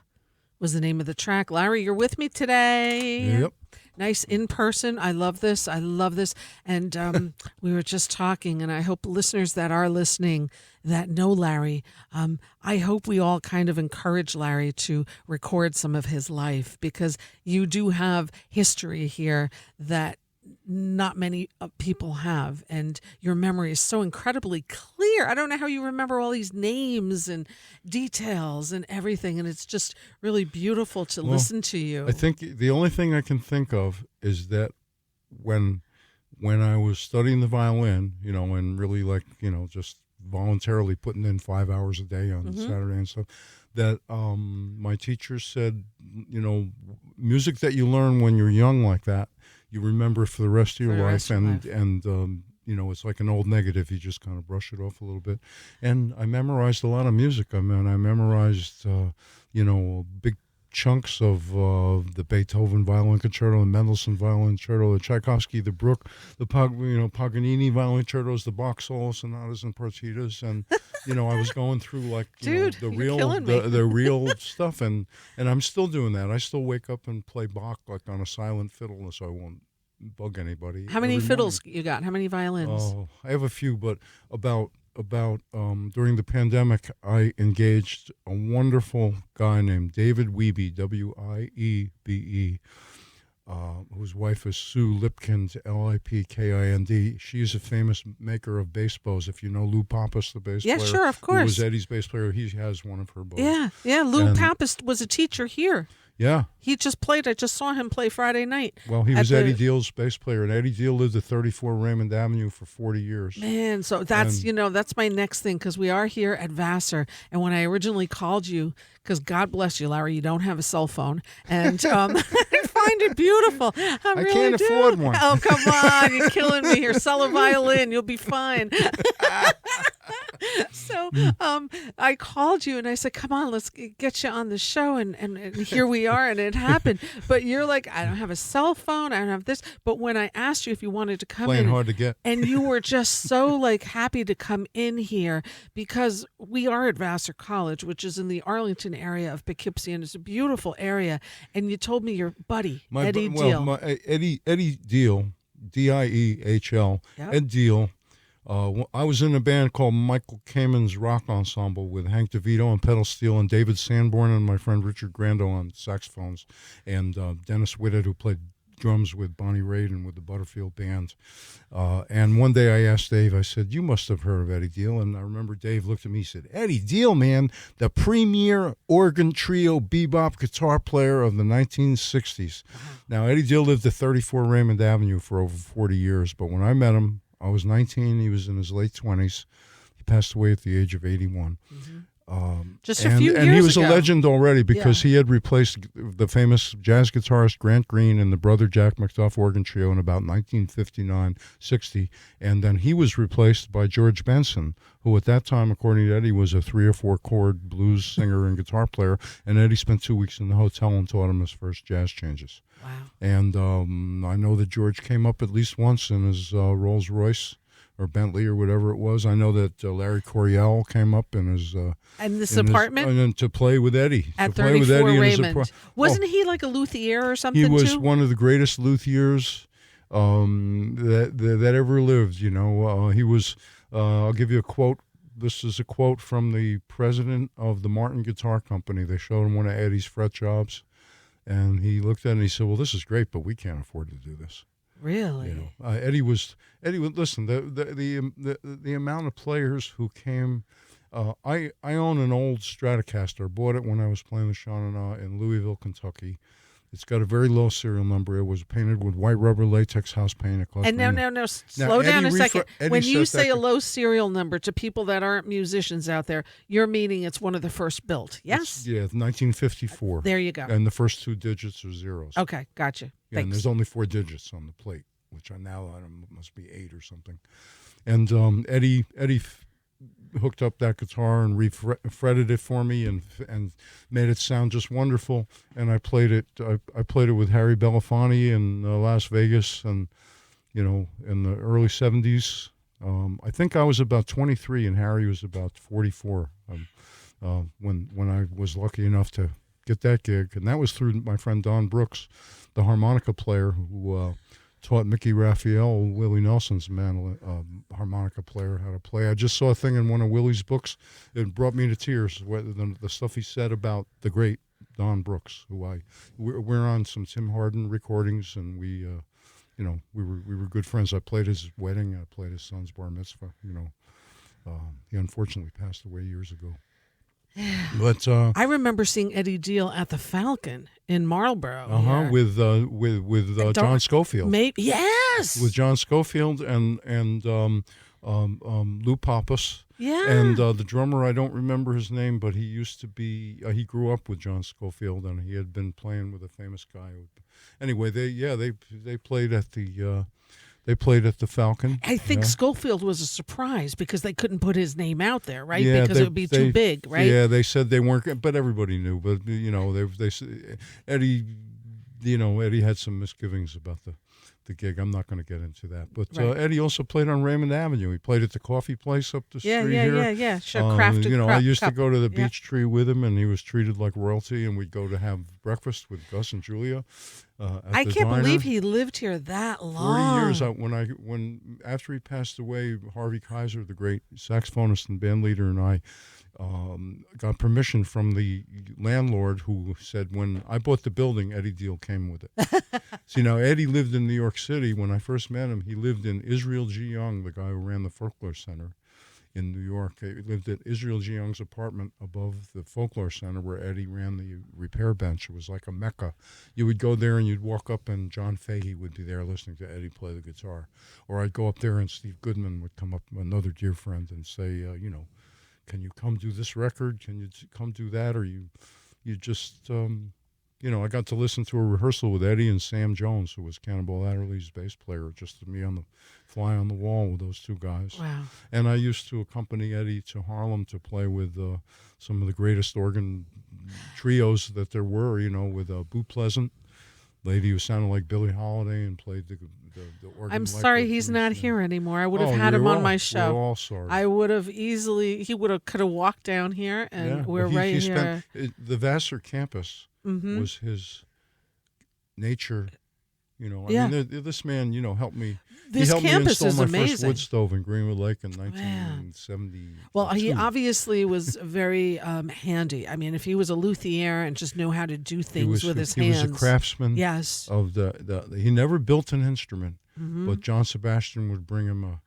was the name of the track. Larry, you're with me today. Yep. Nice in person. I love this. I love this. And we were just talking, and I hope listeners that are listening that know Larry, I hope we all kind of encourage Larry to record some of his life, because you do have history here that not many people have, and your memory is so incredibly clear. I don't know how you remember all these names and details and everything, and it's just really beautiful to listen to you. I think the only thing I can think of is that when I was studying the violin, and really just voluntarily putting in 5 hours a day on Saturday and stuff, that my teacher said, music that you learn when you're young like that, you remember for the rest of your life, and it's like an old negative. You just kind of brush it off a little bit. And I memorized a lot of music. I memorized, big chunks of the Beethoven Violin Concerto, the Mendelssohn Violin Concerto, the Tchaikovsky, the Bruch, the Paganini Violin Concertos, the Bach Solo Sonatas and Partitas, and I was going through the real stuff, and I'm still doing that. I still wake up and play Bach like on a silent fiddle, so I won't bug anybody. How many fiddles you got? How many violins? Oh, I have a few, but about during the pandemic, I engaged a wonderful guy named David Wiebe, Wiebe, whose wife is Sue Lipkind, Lipkind. She's a famous maker of bass bows. If you know Lou Pappas, the bass player. Yeah, sure, of course. Who was Eddie's bass player. He has one of her bows. Yeah. Lou Pappas was a teacher here. Yeah. He just played. I just saw him play Friday night. Well, he was Eddie Deal's bass player, and Eddie Deal lived at 34 Raymond Avenue for 40 years. Man, so that's my next thing, because we are here at Vassar, and when I originally called you, because God bless you, Larry, you don't have a cell phone, and I find it beautiful. I can't afford one. Oh, come on, you're killing me here. Sell a violin, you'll be fine. So I called you and I said, come on, let's get you on the show. And here we are, and it happened. But you're like, I don't have a cell phone. I don't have this. But when I asked you if you wanted to come Playing in. hard to get. And you were just so happy to come in here, because we are at Vassar College, which is in the Arlington area of Poughkeepsie, and it's a beautiful area. And you told me your buddy, Eddie Deal. Eddie Deal, Diehl, Yep. Ed Deal. I was in a band called Michael Kamen's Rock Ensemble with Hank DeVito on pedal steel, and David Sanborn and my friend Richard Grando on saxophones, and Dennis Whitted, who played drums with Bonnie Raitt and with the Butterfield Band. And one day I asked Dave, I said, you must have heard of Eddie Deal. And I remember Dave looked at me and said, Eddie Deal, man, the premier organ trio bebop guitar player of the 1960s. Now, Eddie Deal lived at 34 Raymond Avenue for over 40 years, but when I met him, I was 19. He was in his late 20s. He passed away at the age of 81. Just a few years ago. And he was a legend already, because he had replaced the famous jazz guitarist Grant Green and the Brother Jack McDuff organ trio in about 1959-60. And then he was replaced by George Benson, who at that time, according to Eddie, was a 3 or 4 chord blues singer and guitar player. And Eddie spent 2 weeks in the hotel and taught him his first jazz changes. Wow. And I know that George came up at least once in his Rolls Royce or Bentley or whatever it was. I know that Larry Coryell came up in his apartment to play with Eddie at 34 Raymond. Wasn't he like a luthier or something? He was too? one of the greatest luthiers that ever lived. He was. I'll give you a quote. This is a quote from the president of the Martin Guitar Company. They showed him one of Eddie's fret jobs, and he looked at it and he said, "Well, this is great, but we can't afford to do this." Really? Eddie was listen, the amount of players who came. I own an old Stratocaster. I bought it when I was playing with Sean in Louisville, Kentucky. It's got a very low serial number. It was painted with white rubber latex house paint. It cost and now, slow down a second. When you say a low serial number to people that aren't musicians out there, you're meaning it's one of the first built, yes? Yeah, 1954. There you go. And the first 2 digits are zeros. Okay, gotcha. Yeah, and there's only 4 digits on the plate, which I don't must be 8 or something. And Eddie hooked up that guitar and fretted it for me and made it sound just wonderful. And I played it. I played it with Harry Belafonte in Las Vegas, and in the early 70s. I think I was about 23 and Harry was about 44 when I was lucky enough to get that gig. And that was through my friend Don Brooks, the harmonica player who taught Mickey Raphael, Willie Nelson's harmonica player, how to play. I just saw a thing in one of Willie's books. It brought me to tears, the stuff he said about the great Don Brooks, who we're on some Tim Hardin recordings, and we were good friends. I played his wedding. I played his son's bar mitzvah. He unfortunately passed away years ago. But I remember seeing Eddie Deal at the Falcon in Marlboro. With John Schofield. Yes, with John Schofield and Lou Pappas. Yeah, and the drummer, I don't remember his name, but he used to be. He grew up with John Schofield, and he had been playing with a famous guy. Anyway, they played at the. They played at the Falcon. I think Schofield was a surprise because they couldn't put his name out there, right? Yeah, because it would be too big, right? Yeah, they said they weren't, but everybody knew. But Eddie had some misgivings about the gig. I'm not going to get into that. But Eddie also played on Raymond Avenue. He played at the coffee place up the street here. Yeah. Sure, crafted. I used to go to the Beech Tree with him, and he was treated like royalty. And we'd go to have breakfast with Gus and Julia. I can't believe he lived here that long. 40 years. After he passed away, Harvey Kaiser, the great saxophonist and band leader, and I got permission from the landlord, who said, when I bought the building, Eddie Deal came with it. See, now Eddie lived in New York City. When I first met him, he lived in Israel G. Young, the guy who ran the Folklore Center in New York. He lived at Israel G. Young's apartment above the Folklore Center, where Eddie ran the repair bench. It was like a mecca. You would go there and you'd walk up and John Fahey would be there listening to Eddie play the guitar. Or I'd go up there and Steve Goodman would come up, another dear friend, and say, can you come do this record? Can you come do that? Or you just, I got to listen to a rehearsal with Eddie and Sam Jones, who was Cannonball Adderley's bass player, just me on the fly on the wall with those two guys. Wow. And I used to accompany Eddie to Harlem to play with some of the greatest organ trios that there were, with Boo Pleasant, lady who sounded like Billie Holiday and played the organ. I'm sorry he's not here anymore. I would have had him on my show. We're all sorry. I would have could have walked down here, and we're he here. The Vassar campus was his nature. This man, helped me. This he helped campus me install is my amazing. first wood stove in Greenwood Lake in 1970. Well, he obviously was very handy. I mean, if he was a luthier and just knew how to do things with his hands. He was a craftsman. Yes. Of he never built an instrument, but John Sebastian would bring him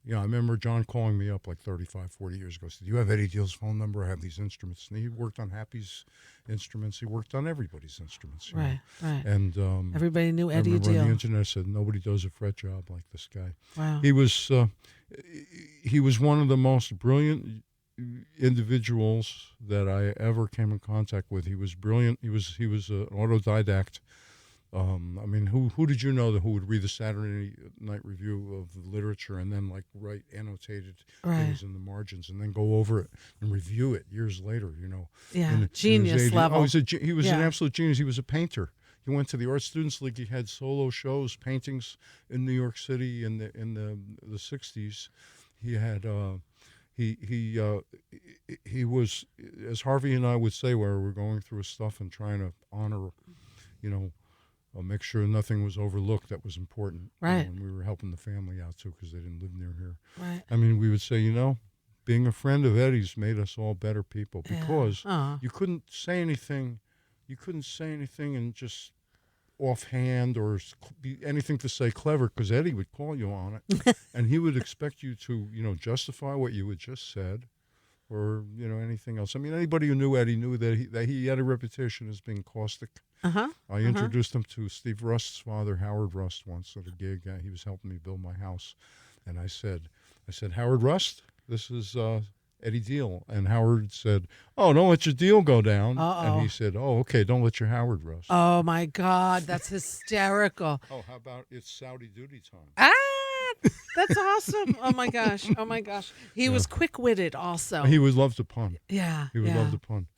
I remember John calling me up like 35, 40 years ago. Said, "Do you have Eddie Deal's phone number? I have these instruments." And he worked on Happy's instruments. He worked on everybody's instruments. Right. And everybody knew Eddie Deal. On the internet said nobody does a fret job like this guy. Wow. He was one of the most brilliant individuals that I ever came in contact with. He was brilliant. He was an autodidact. Who did you know who would read the Saturday Night Review of the literature and then write annotated things in the margins and then go over it and review it years later? Yeah, genius level. Oh, he was an absolute genius. He was a painter. He went to the Art Students League. He had solo shows, paintings in New York City in the 60s. He had he was, as Harvey and I would say, where we're going through his stuff and trying to honor, make sure nothing was overlooked that was important. Right. And we were helping the family out, too, because they didn't live near here. Right. I mean, we would say, being a friend of Eddie's made us all better people because you couldn't say anything. You couldn't say anything and just offhand or be anything to say clever, because Eddie would call you on it. And he would expect you to, justify what you had just said or, anything else. I mean, anybody who knew Eddie knew that he had a reputation as being caustic. I introduced him to Steve Rust's father, Howard Rust, once at a gig. He was helping me build my house. And I said, "Howard Rust, this is Eddie Deal." And Howard said, "Oh, don't let your deal go down." And he said, "Oh, okay, don't let your Howard rust." Oh, my God, that's hysterical. Oh, how about it's Saudi duty time? That's awesome. Oh, my gosh. He was quick-witted also. He would love to pun. Yeah. He would love to pun.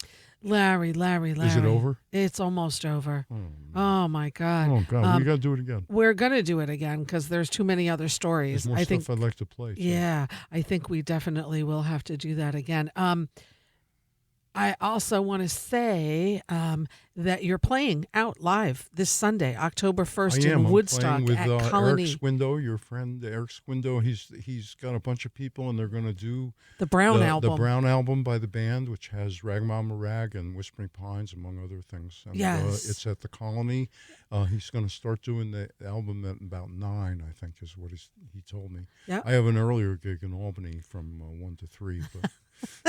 Larry. Is it over? It's almost over. Oh, man. Oh my God. Oh, God. We got to do it again. We're going to do it again because there's too many other stories. There's more I stuff think, I'd like to play. Too. Yeah, I think we definitely will have to do that again. I also want to say that you're playing out live this Sunday, October 1st in Woodstock I'm playing at with Colony. Eric Swindo, your friend Eric Swindo. He's got a bunch of people, and they're going to do The Brown album. The Brown album by the band, which has Rag Mama Rag and Whispering Pines, among other things. And, Yes. it's at the Colony. He's going to start doing the album at about 9, I think, is what he told me. Yeah. I have an earlier gig in Albany from 1 to 3, but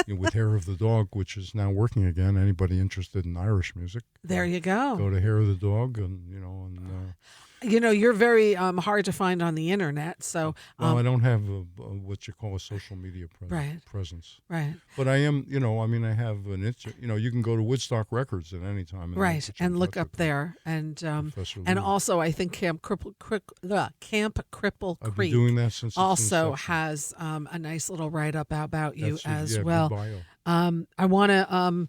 with Hair of the Dog, which is now working again. Anybody interested in Irish music? There you go. Go to Hair of the Dog, and you're very hard to find on the internet, so I don't have what you call a social media presence. Right. But I am, I have an you can go to Woodstock Records at any time. And look up there, and also I think Camp Cripple I've Creek been doing that since its also inception. has a nice little write up about you as good well. bio. I want to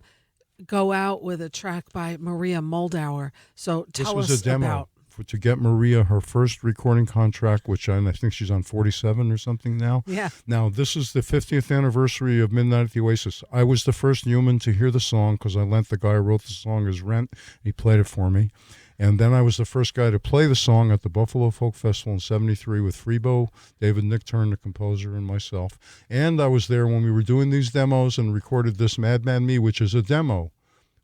go out with a track by Maria Moldauer. So tell This was us a demo about. to get Maria her first recording contract, which I think she's on 47 or something now. Yeah. Now, this is the 50th anniversary of Midnight at the Oasis. I was the first human to hear the song because I lent the guy who wrote the song his rent. He played it for me. And then I was the first guy to play the song at the Buffalo Folk Festival in 73 with Freebo, David Nickturn, the composer, and myself. And I was there when we were doing these demos and recorded this Madman Me, which is a demo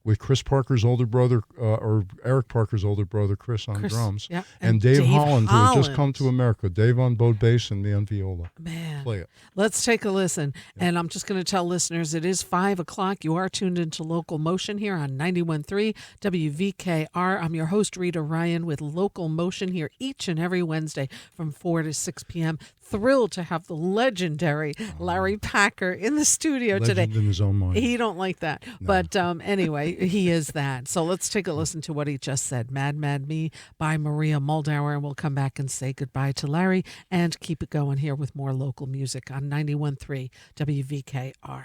with Chris Parker's older brother, or Eric Parker's older brother, Chris on drums. Yeah. And Dave Holland, who had just come to America. Dave on bowed bass and me on viola. Man. Play it. Let's take a listen. Yeah. And I'm just going to tell listeners it is 5 o'clock. You are tuned into Local Motion here on 91.3 WVKR. I'm your host, Rita Ryan, with Local Motion here each and every Wednesday from 4 to 6 p.m. Thrilled to have the legendary Larry Packer in the studio today. Legend in his own mind. He don't like that. No. But anyway, he is that. So let's take a listen to what he just said. Mad Me by Maria Moldauer. And we'll come back and say goodbye to Larry and keep it going here with more local music on 91.3 WVKR.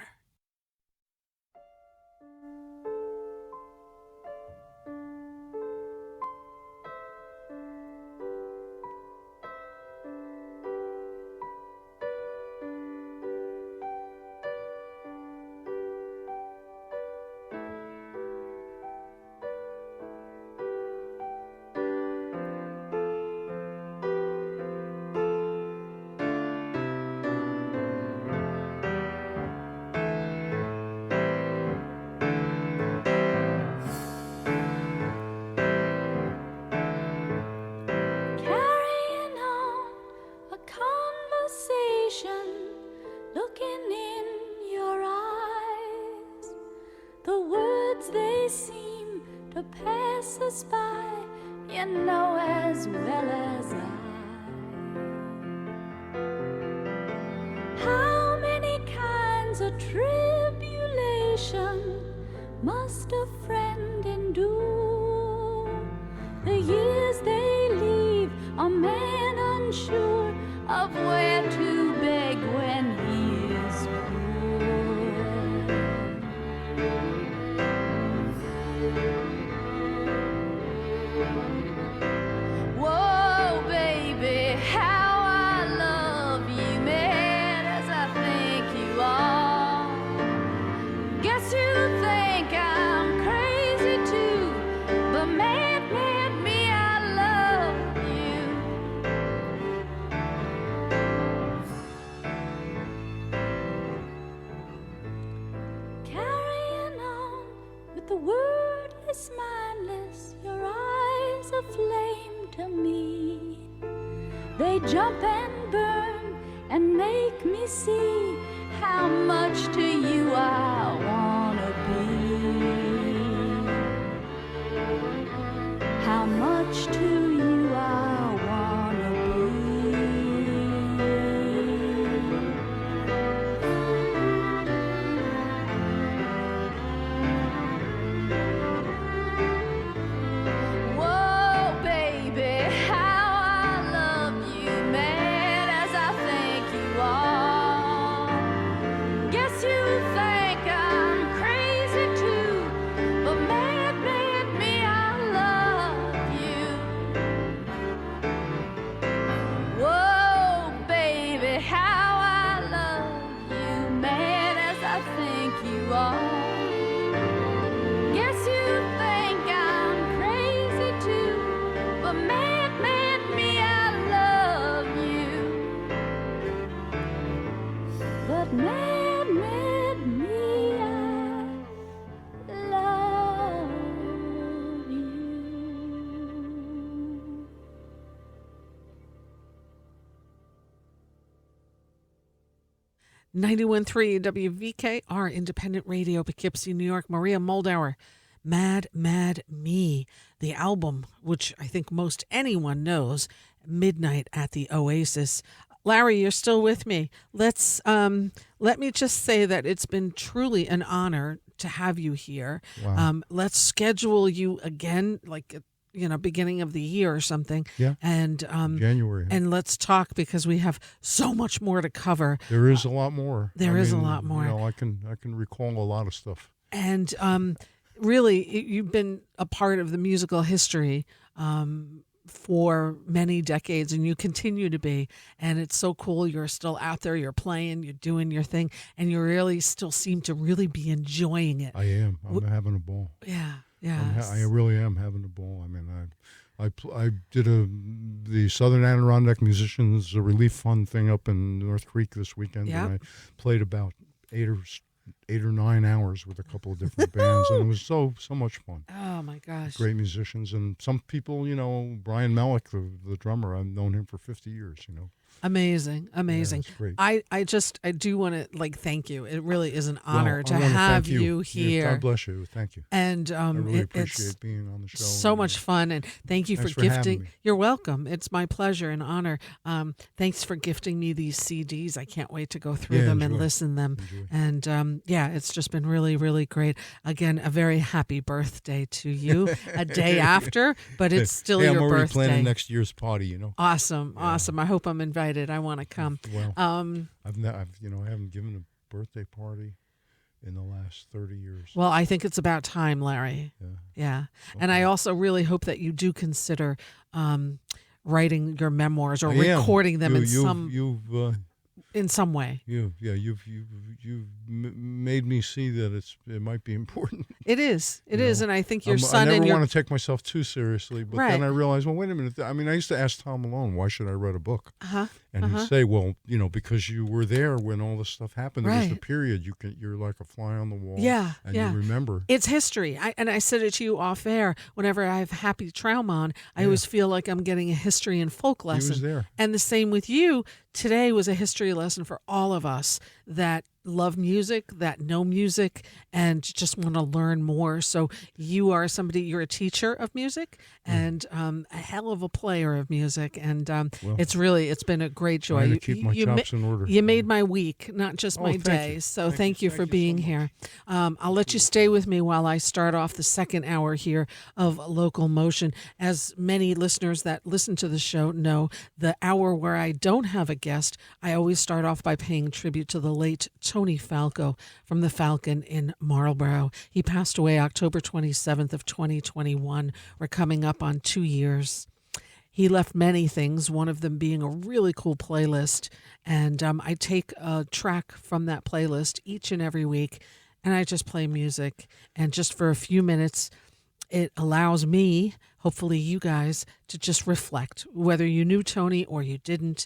Must a friend endure? The years they leave a man unsure of where to beg when he is poor. Whoa, baby, how I love you, mad as I think you are. Guess you think I'm crazy too, but mad me, I love you. Carrying on with the wordless, mindless, your eyes aflame to me. They jump and burn and make me see how much to you I wanna be. How much to you I wanna be. Whoa, baby, how I love you, mad as I think you are. Guess you think I'm crazy too, Mad, mad me, I love you. 91.3 WVKR Independent Radio, Poughkeepsie, New York. Maria Moldauer, Mad, Mad Me, the album, which I think most anyone knows, Midnight at the Oasis. Larry, you're still with me. Let me just say that it's been truly an honor to have you here. Wow. Let's schedule you again, like beginning of the year or something. Yeah. And January. and let's talk, because we have so much more to cover. There is a lot more. There is a lot more. I can recall a lot of stuff. And really, you've been a part of the musical history for many decades, and you continue to be. And it's so cool. You're still out there. You're playing. You're doing your thing, and you really still seem to really be enjoying it. I am. I'm having a ball. Yeah. Yeah. I really am having a ball. I mean, I did the Southern Adirondack Musicians Relief Fund thing up in North Creek this weekend, and I played about 8 or 9 hours with a couple of different bands, and it was so much fun. Oh my gosh! Great musicians, and some people, Brian Melick, the drummer, I've known him for 50 years. Amazing. Yeah, it's great. I do want to thank you. It really is an honor to I wanna have thank you here. Yeah, God bless you. Thank you. And I really appreciate it's being on the show. so much fun, and thank you Thanks for for having gifting. me. You're welcome. It's my pleasure and honor. Thanks for gifting me these CDs. I can't wait to go through them and enjoy. listen them. Enjoy. And it's just been really, really great. Again, a very happy birthday to you. A day after, but it's still I'm your already birthday. planning next year's party. Awesome. I hope I'm invited. I want to come. Well, I haven't given a birthday party in the last 30 years. Well, I think it's about time, Larry. Yeah. And I also really hope that you do consider writing your memoirs or recording them in some way. You've made me see that it might be important. It is, and I think your I son never and your want to take myself too seriously, but then I realized, well, wait a minute. I mean, I used to ask Tom Malone, why should I write a book? And he'd say, well, because you were there when all this stuff happened. It was the period. You're like a fly on the wall. Yeah, and you remember. It's history. I said it to you off air. Whenever I have Happy Traum on, I always feel like I'm getting a history and folk lesson. He was there. And the same with you. Today was a history lesson for all of us that love music, that know music, and just want to learn more. So you're a teacher of music and a hell of a player of music. And it's been a great joy. Trying to keep my chops in order. You made my week, not just my day. You. So thank you for being here. I'll let you stay with me while I start off the second hour here of Local Motion. As many listeners that listen to the show know, the hour where I don't have a guest, I always start off by paying tribute to the late Tony Falco from the Falcon in Marlborough. He passed away October 27th of 2021. We're coming up on 2 years. He left many things, one of them being a really cool playlist. And I take a track from that playlist each and every week, and I just play music. And just for a few minutes, it allows me, hopefully you guys, to just reflect, whether you knew Tony or you didn't.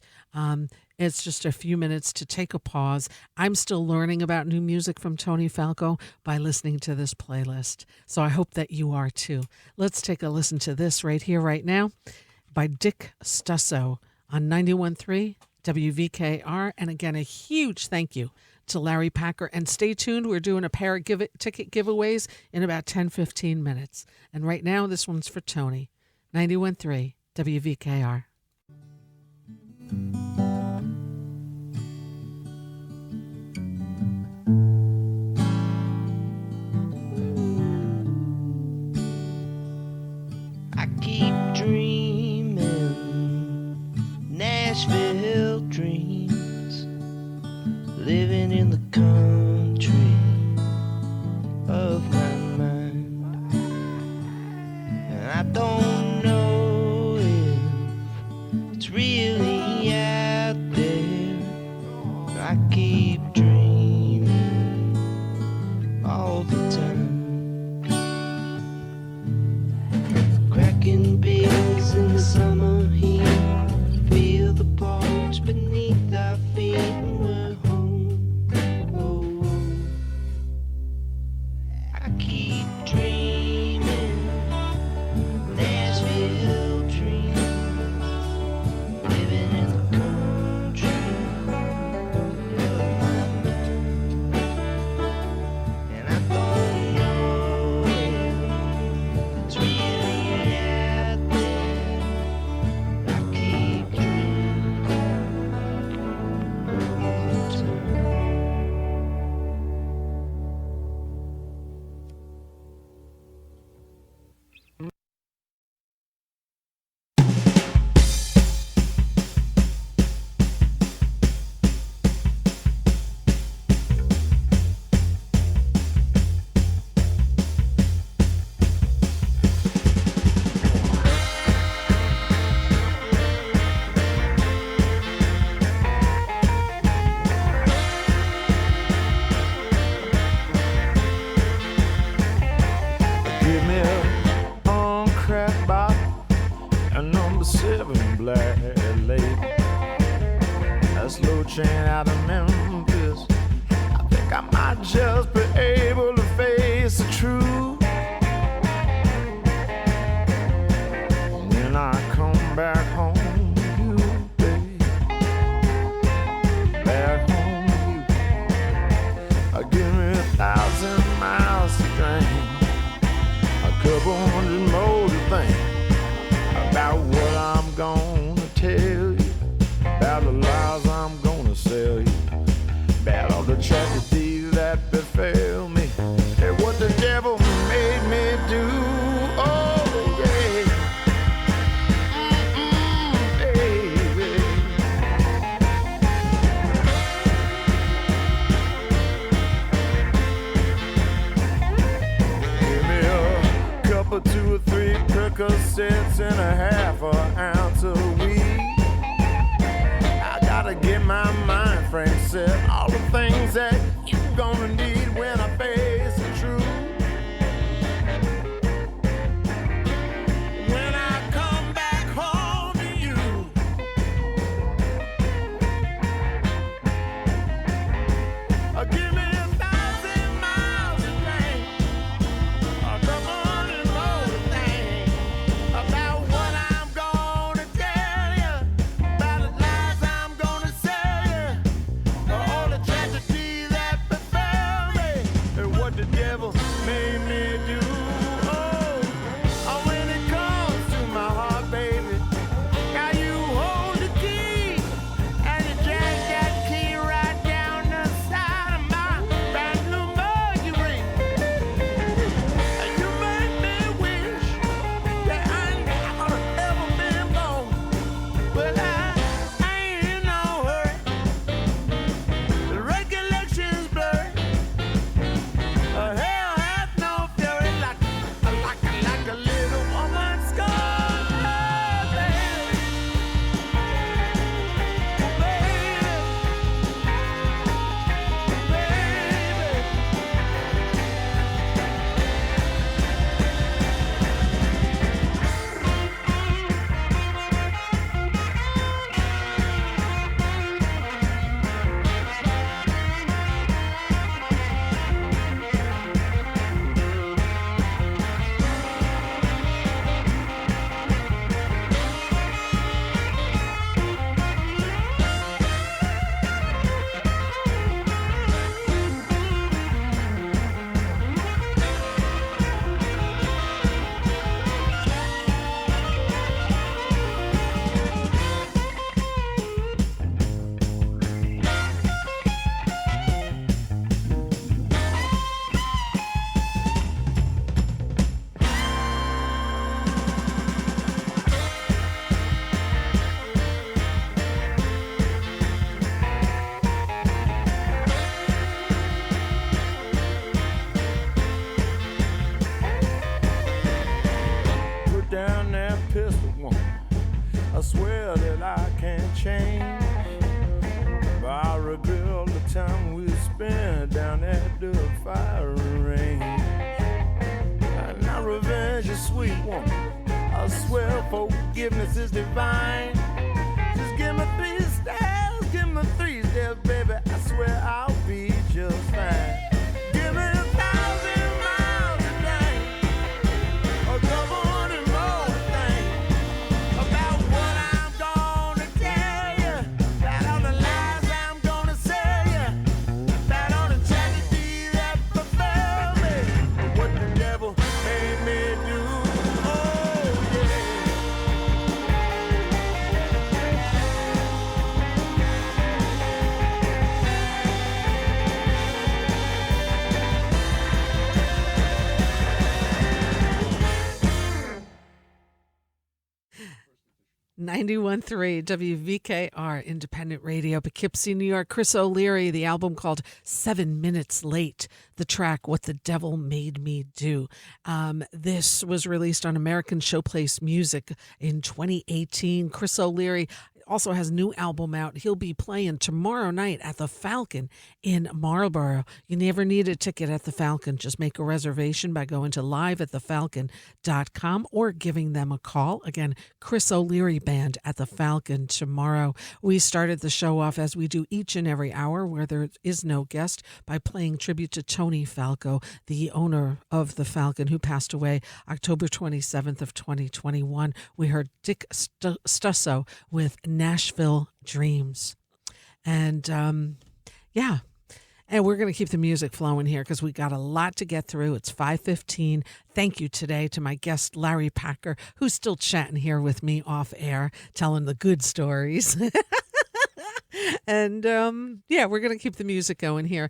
It's just a few minutes to take a pause. I'm still learning about new music from Tony Falco by listening to this playlist. So I hope that you are too. Let's take a listen to this right here, right now, by Dick Stusso on 91.3 WVKR. And again, a huge thank you to Larry Packer. And stay tuned. We're doing a pair of ticket giveaways in about 10-15 minutes. And right now, this one's for Tony. 91.3 WVKR. I keep dreaming Nashville dreams, living in the country of my mind. And I don't know if it's really out there. I keep dreaming all the time. Cracking beers in the summer heat, feel the porch beneath our feet, and we're home. out of Memphis. I think I might just be able to face the truth. When I come back home to you, baby, back home to you, give me 1,000 miles to drink, a couple hundred more to think about what I'm gonna tell you, about the lies I'm gonna sell you, about all the tragedies that befell me, and what the devil made me do. Oh yeah, baby. Give me a cup of 2 or 3 Percocets and a half an ounce of weed. I gotta get my mind frame set, all the things that you're gonna need when I face the truth. When I come back home to you, give me 1,000 miles of rain, a couple hundred more to think about what I'm gonna tell you, about the lies I'm gonna sell you, all the tragedy that befell me, and what the devil made me do. Oh, when it comes to my heart, baby, now you hold the key, and you drag that key right down the side of my brand new Mercury. And you make me wish that I never ever been born. But I ain't in no hurry. The recollection's blurry. Hell has no fury like a little woman scorned. Baby, put down that pistol, woman. I swear that I can't change. But I regret all the time we spent down at the firing range. And now revenge is sweet, woman. I swear forgiveness is divine. Just give me 3 steps, give me 3 steps, baby. I swear I'll be just fine. Give me 1,000 miles a day, a couple hundred more to think about what I'm gonna tell you, about all the lies I'm gonna sell you, about all the tragedy that befell me, what the devil made me do. Oh yeah. .3 WVKR Independent Radio, Poughkeepsie, New York. Chris O'Leary, the album called 7 Minutes Late, the track What the Devil Made Me Do. This was released on American Showplace Music in 2018. Chris O'Leary also has a new album out. He'll be playing tomorrow night at the Falcon in Marlborough. You never need a ticket at the Falcon. Just make a reservation by going to liveatthefalcon.com or giving them a call. Again, Chris O'Leary Band at the Falcon tomorrow. We started the show off as we do each and every hour where there is no guest by playing tribute to Tony Falco, the owner of the Falcon, who passed away October 27th of 2021. We heard Dick Stusso with Nashville Dreams. And yeah, and we're going to keep the music flowing here because we got a lot to get through. It's 5:15. Thank you today to my guest, Larry Packer, who's still chatting here with me off air, telling the good stories. And yeah, we're going to keep the music going here.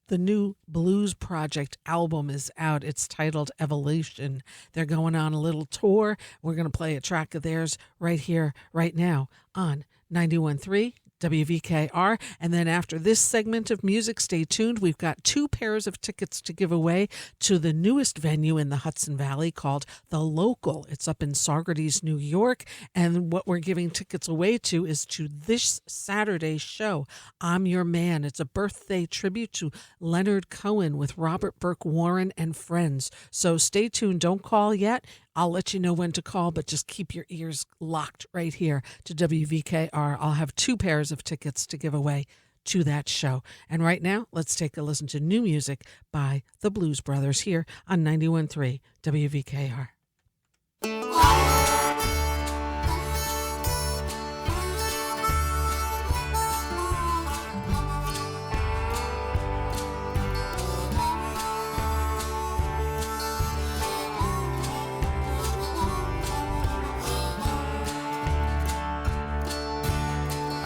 The new Blues Project album is out. It's titled Evolution. They're going on a little tour. We're going to play a track of theirs right here, right now on 91.3 WVKR. And then after this segment of music, stay tuned. We've got 2 pairs of tickets to give away to the newest venue in the Hudson Valley called The Local. It's up in Saugerties, New York. And what we're giving tickets away to is to this Saturday's show, I'm Your Man. It's a birthday tribute to Leonard Cohen with Robert Burke Warren and friends. So stay tuned. Don't call yet. I'll let you know when to call, but just keep your ears locked right here to WVKR. I'll have 2 pairs of tickets to give away to that show. And right now, let's take a listen to new music by the Blues Brothers here on 91.3 WVKR.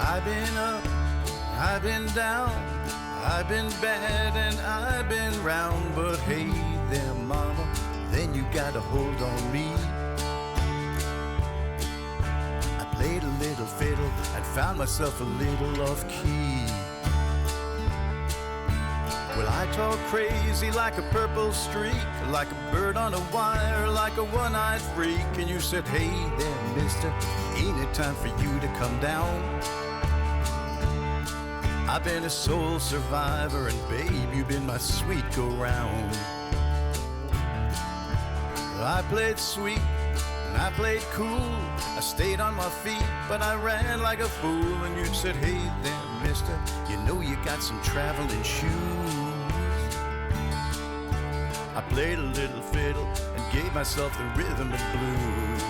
I've been up, I've been down, I've been bad and I've been round. But hey there, mama, then you got a hold on me. I played a little fiddle and found myself a little off key. Well, I talk crazy like a purple streak, like a bird on a wire, like a one-eyed freak. And you said, hey there, mister, ain't it time for you to come down? I've been a soul survivor, and babe, you've been my sweet go-round. I played sweet, and I played cool. I stayed on my feet, but I ran like a fool. And you said, hey there, mister, you know you got some traveling shoes. I played a little fiddle and gave myself the rhythm and blues.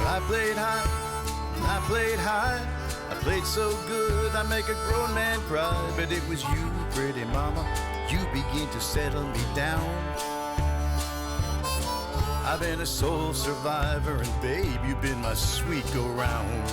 I played high, and I played high. I played so good, I make a grown man cry. But it was you, pretty mama, you begin to settle me down. I've been a soul survivor, and babe, you've been my sweet go-round.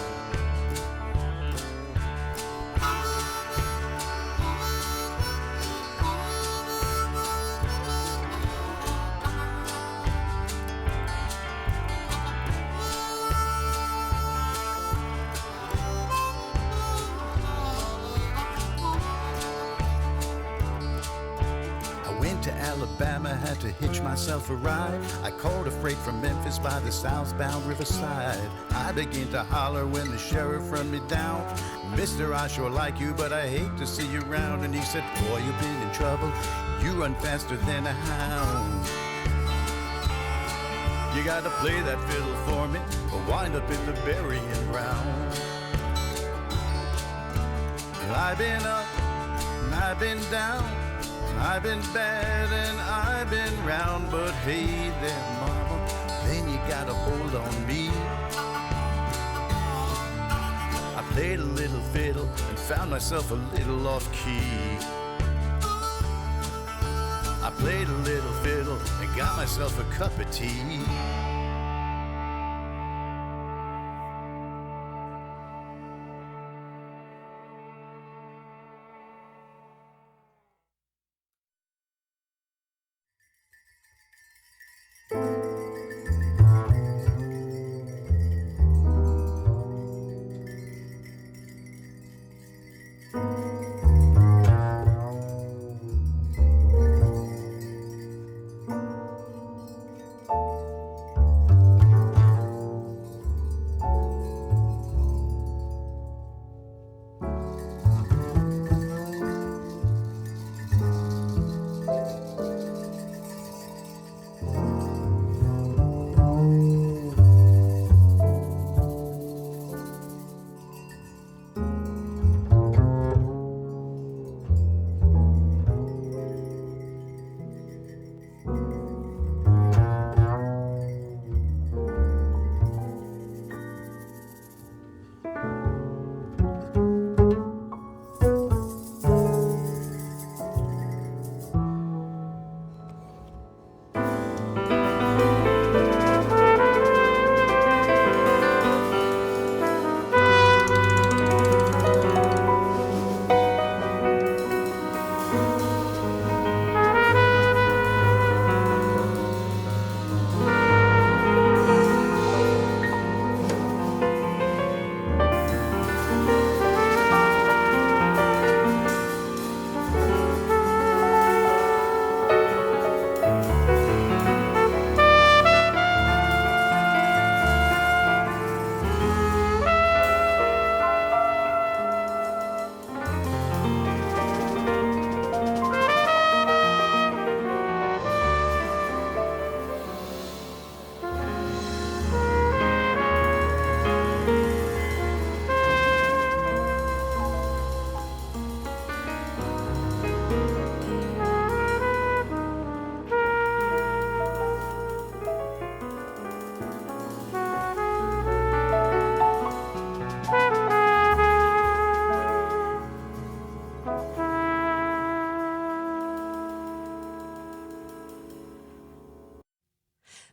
Alabama, had to hitch myself a ride. I called a freight from Memphis by the southbound riverside. I began to holler when the sheriff run me down. Mister, I sure like you, but I hate to see you around. And he said, boy, you've been in trouble. You run faster than a hound. You gotta play that fiddle for me, or wind up in the burying ground. Well, I've been up, and I've been down. I've been bad and I've been round. But hey there, mama, then you got a hold on me. I played a little fiddle and found myself a little off key. I played a little fiddle and got myself a cup of tea.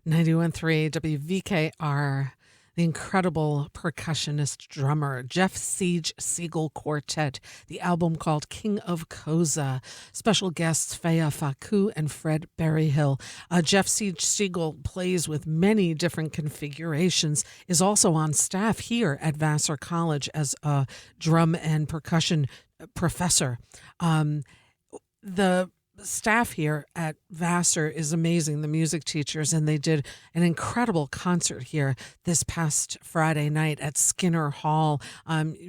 91.3 WVKR, the incredible percussionist drummer Jeff Siege Siegel Quartet, the album called King of Koza. Special guests Faya Faku and Fred Berryhill. Jeff Siege Siegel plays with many different configurations, is also on staff here at Vassar College as a drum and percussion professor. The staff here at Vassar is amazing, the music teachers, and they did an incredible concert here this past Friday night at Skinner Hall.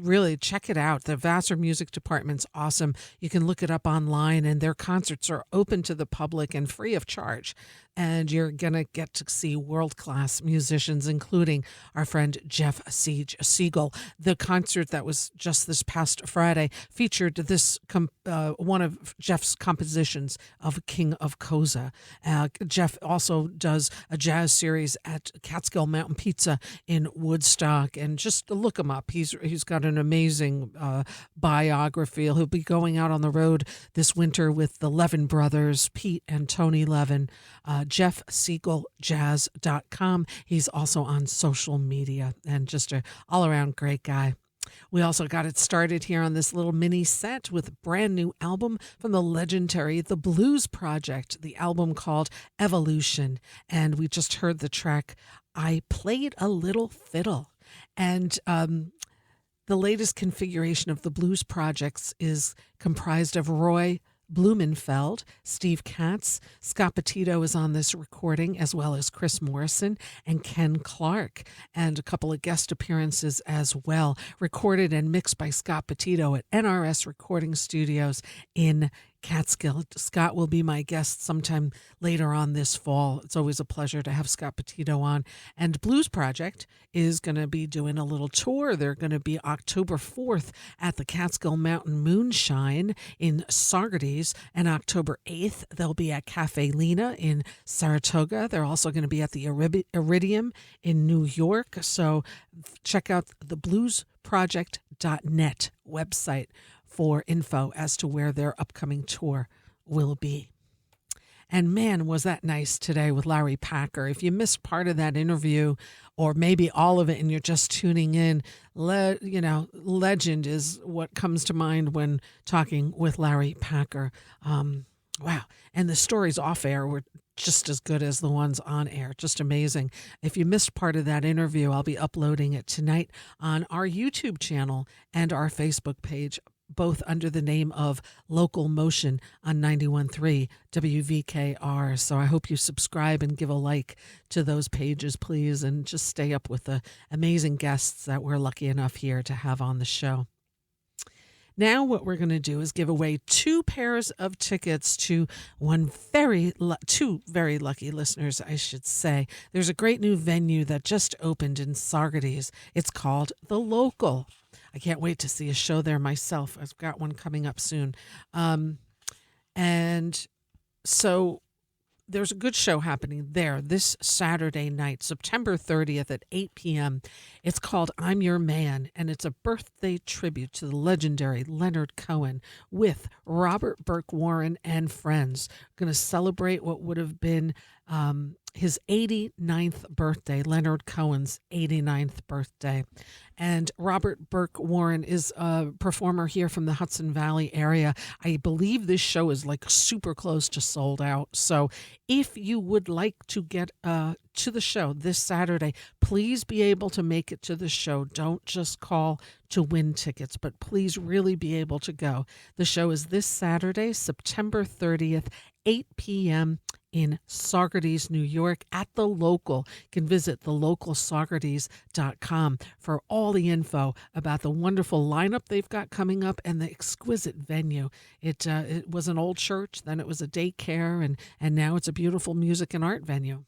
Really check it out. The Vassar Music Department's awesome. You can look it up online, and their concerts are open to the public and free of charge. And you're going to get to see world-class musicians, including our friend Jeff Siege Siegel. The concert that was just this past Friday featured this one of Jeff's compositions of King of Koza. Jeff also does a jazz series at Catskill Mountain Pizza in Woodstock, and just look him up. He's got an amazing biography. He'll be going out on the road this winter with the Levin brothers, Pete and Tony Levin. JeffSiegelJazz.com. He's also on social media and just a all-around great guy. We also got it started here on this little mini set with a brand new album from the legendary The Blues Project, the album called Evolution. And we just heard the track, I Played a Little Fiddle. And the latest configuration of the Blues Projects is comprised of Roy Blumenfeld, Steve Katz, Scott Petito is on this recording, as well as Chris Morrison and Ken Clark, and a couple of guest appearances as well, recorded and mixed by Scott Petito at NRS Recording Studios in Catskill. Scott will be my guest sometime later on this fall. It's always a pleasure to have Scott Petito on. And Blues Project is going to be doing a little tour. They're going to be October 4th at the Catskill Mountain Moonshine in Saugerties, and October 8th they'll be at Cafe Lena in Saratoga. They're also going to be at the Iridium in New York. So check out the bluesproject.net website for info as to where their upcoming tour will be. And man, was that nice today with Larry Packer. If you missed part of that interview, or maybe all of it, and you're just tuning in, legend is what comes to mind when talking with Larry Packer. Wow. And the stories off air were just as good as the ones on air. Just amazing. If you missed part of that interview, I'll be uploading it tonight on our YouTube channel and our Facebook page, both under the name of LocalMotion on 91.3 WVKR. So I hope you subscribe and give a like to those pages, please, and just stay up with the amazing guests that we're lucky enough here to have on the show. Now what we're going to do is give away 2 pairs of tickets to two very lucky listeners, I should say. There's a great new venue that just opened in Saugerties. It's called The Local. I can't wait to see a show there myself. I've got one coming up soon. And so there's a good show happening there this Saturday night, September 30th at 8 p.m. It's called I'm Your Man, and it's a birthday tribute to the legendary Leonard Cohen with Robert Burke Warren and friends. Going to celebrate what would have been his 89th birthday, Leonard Cohen's 89th birthday. And Robert Burke Warren is a performer here from the Hudson Valley area. I believe this show is like super close to sold out. So if you would like to get to the show this Saturday, please be able to make it to the show. Don't just call to win tickets, but please really be able to go. The show is this Saturday, September 30th, 8 p.m. in Saugerties, New York at the Local. You can visit thelocalsaugerties.com for all the info about the wonderful lineup they've got coming up and the exquisite venue. It was an old church, then it was a daycare, and now it's a beautiful music and art venue.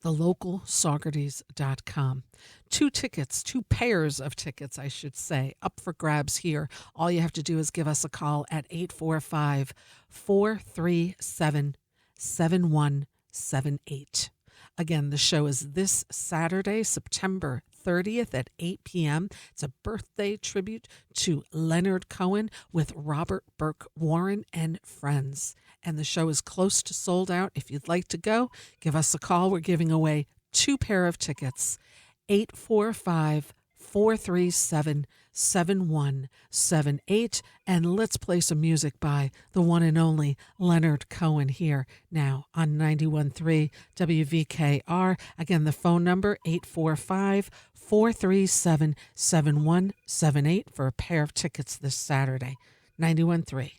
thelocalsaugerties.com. 2 pairs of tickets, I should say, up for grabs here. All you have to do is give us a call at 845-437-7178. Again, the show is this Saturday, September 30th at 8 p.m. It's a birthday tribute to Leonard Cohen with Robert Burke Warren and friends. And the show is close to sold out. If you'd like to go, give us a call. We're giving away 2 pair of tickets. 845-437-7178. And let's play some music by the one and only Leonard Cohen here now on 91.3 WVKR. Again, the phone number 845-437-7178 for a pair of tickets this Saturday. 91.3.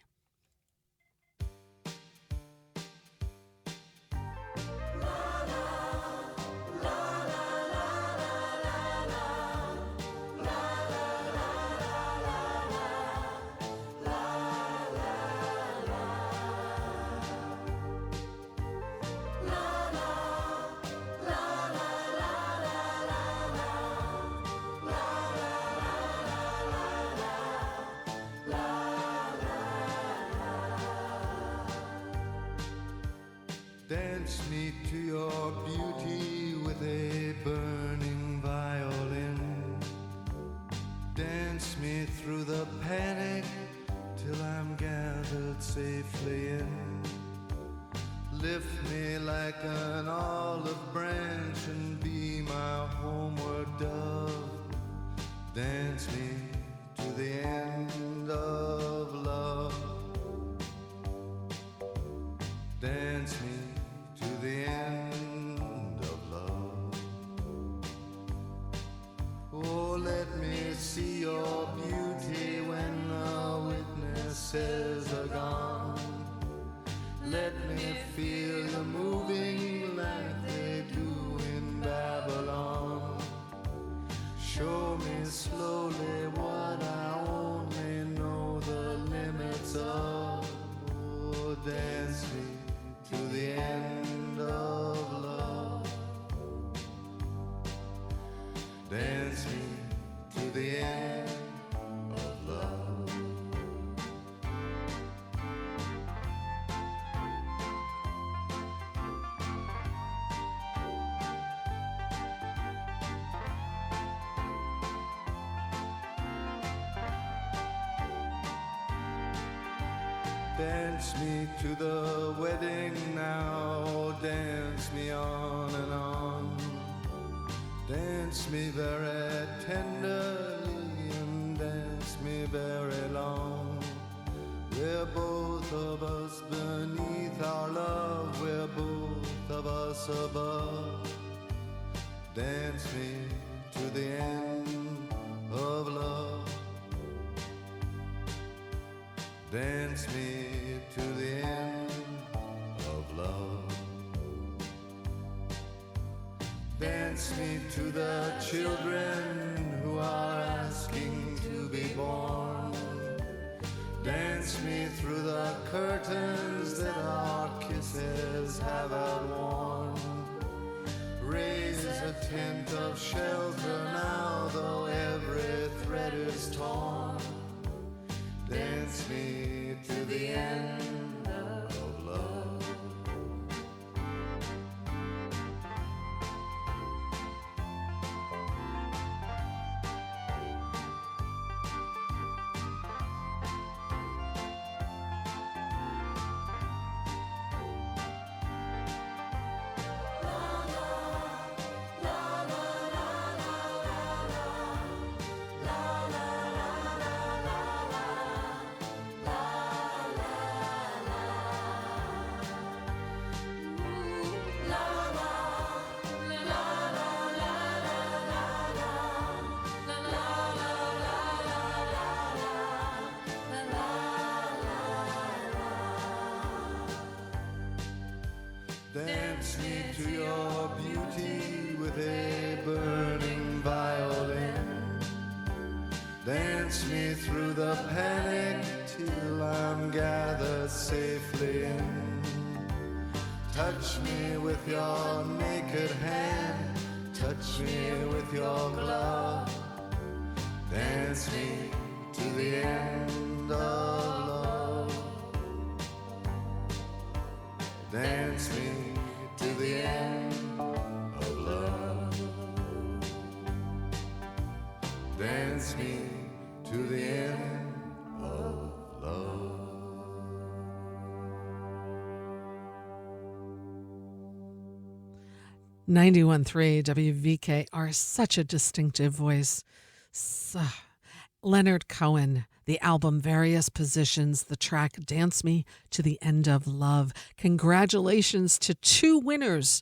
Dance me to your beauty with a burning violin. Dance me through the panic till I'm gathered safely in. Lift me like an olive branch and be my homeward dove. Dance me to the end of love. Dance me to the end of love. Oh, let me see your beauty when the witnesses are gone. Let me feel you moving like they do in Babylon. Show me slowly what I only know the limits of. Oh, dance me to the end of love. Dance me to the end of love. Dance me to the wedding now, dance me on and on. Dance me very tenderly and dance me very long. We're both of us beneath our love, we're both of us above. Dance me to the end of love. Dance me to the end of love. Dance me to the children who are asking to be born. Dance me through the curtains that our kisses have outworn. Raise a tent of shelter now, though every thread is torn. Dance me to the end of love. to your beauty with a burning violin. Dance me through the panic till I'm gathered safely in. Touch me with your naked hand, touch me with your glove. Dance me to the end of love. Dance me to the end of love. Dance me to the end of love. 91.3 WVKR, such a distinctive voice. Leonard Cohen, the album Various Positions, the track Dance Me to the End of Love. Congratulations to two winners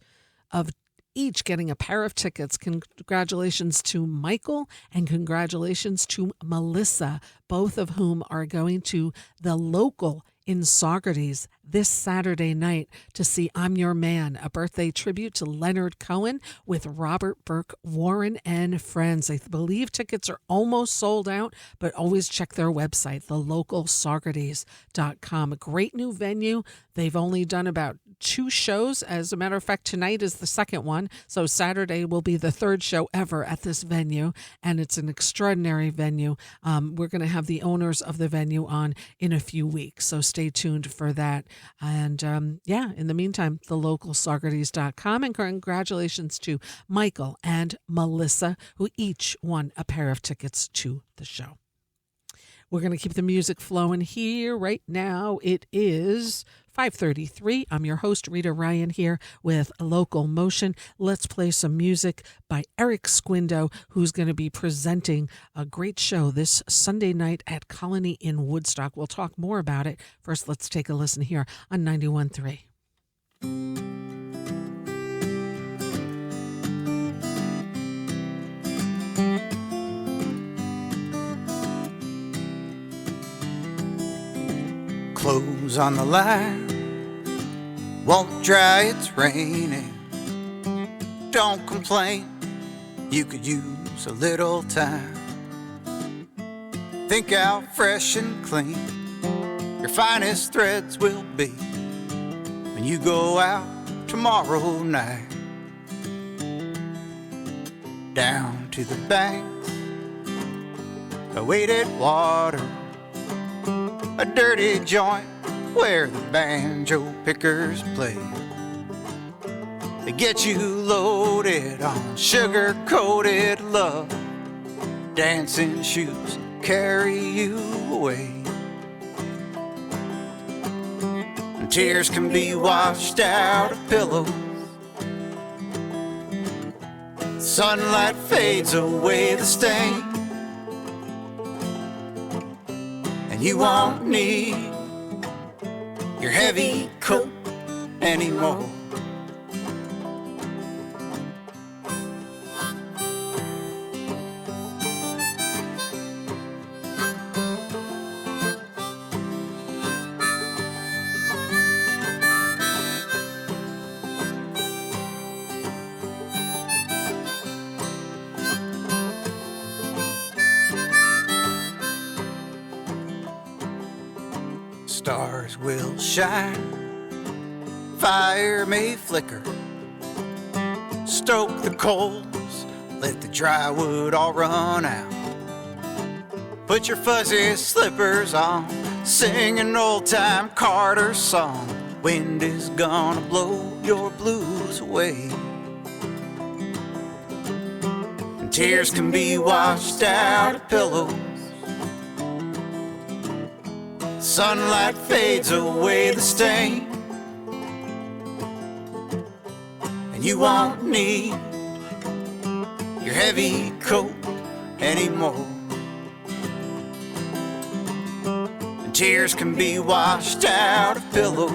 of each getting a pair of tickets. Congratulations to Michael and congratulations to Melissa, both of whom are going to the local in Saugerties this Saturday night to see I'm Your Man, a birthday tribute to Leonard Cohen with Robert Burke Warren and friends. I believe tickets are almost sold out, but always check their website, thelocalsaugerties.com. A great new venue. They've only done about 2 shows. As a matter of fact, tonight is the second one. So Saturday will be the 3rd show ever at this venue, and it's an extraordinary venue. We're going to have the owners of the venue on in a few weeks, so stay tuned for that. And in the meantime, thelocalsaugerties.com, and congratulations to Michael and Melissa, who each won a pair of tickets to the show. We're going to keep the music flowing here right now. It is 5:33. I'm your host, Rita Ryan, here with LocalMotion. Let's play some music by Eric Squindo, who's going to be presenting a great show this Sunday night at Colony in Woodstock. We'll talk more about it. First, let's take a listen here on 91.3. Clothes on the line, won't dry, it's raining. Don't complain, you could use a little time. Think how fresh and clean your finest threads will be when you go out tomorrow night. Down to the banks, a weighted water, a dirty joint where the banjo pickers play. They get you loaded on sugar-coated love. Dancing shoes carry you away. And tears can be washed out of pillows. Sunlight fades away the stain, and you won't need your heavy coat anymore. Stars will shine, fire may flicker. Stoke the coals, let the dry wood all run out. Put your fuzzy slippers on, sing an old-time Carter song. Wind is gonna blow your blues away. And tears can be washed out of pillows. Sunlight fades away the stain, and you won't need your heavy coat anymore. And tears can be washed out of pillows.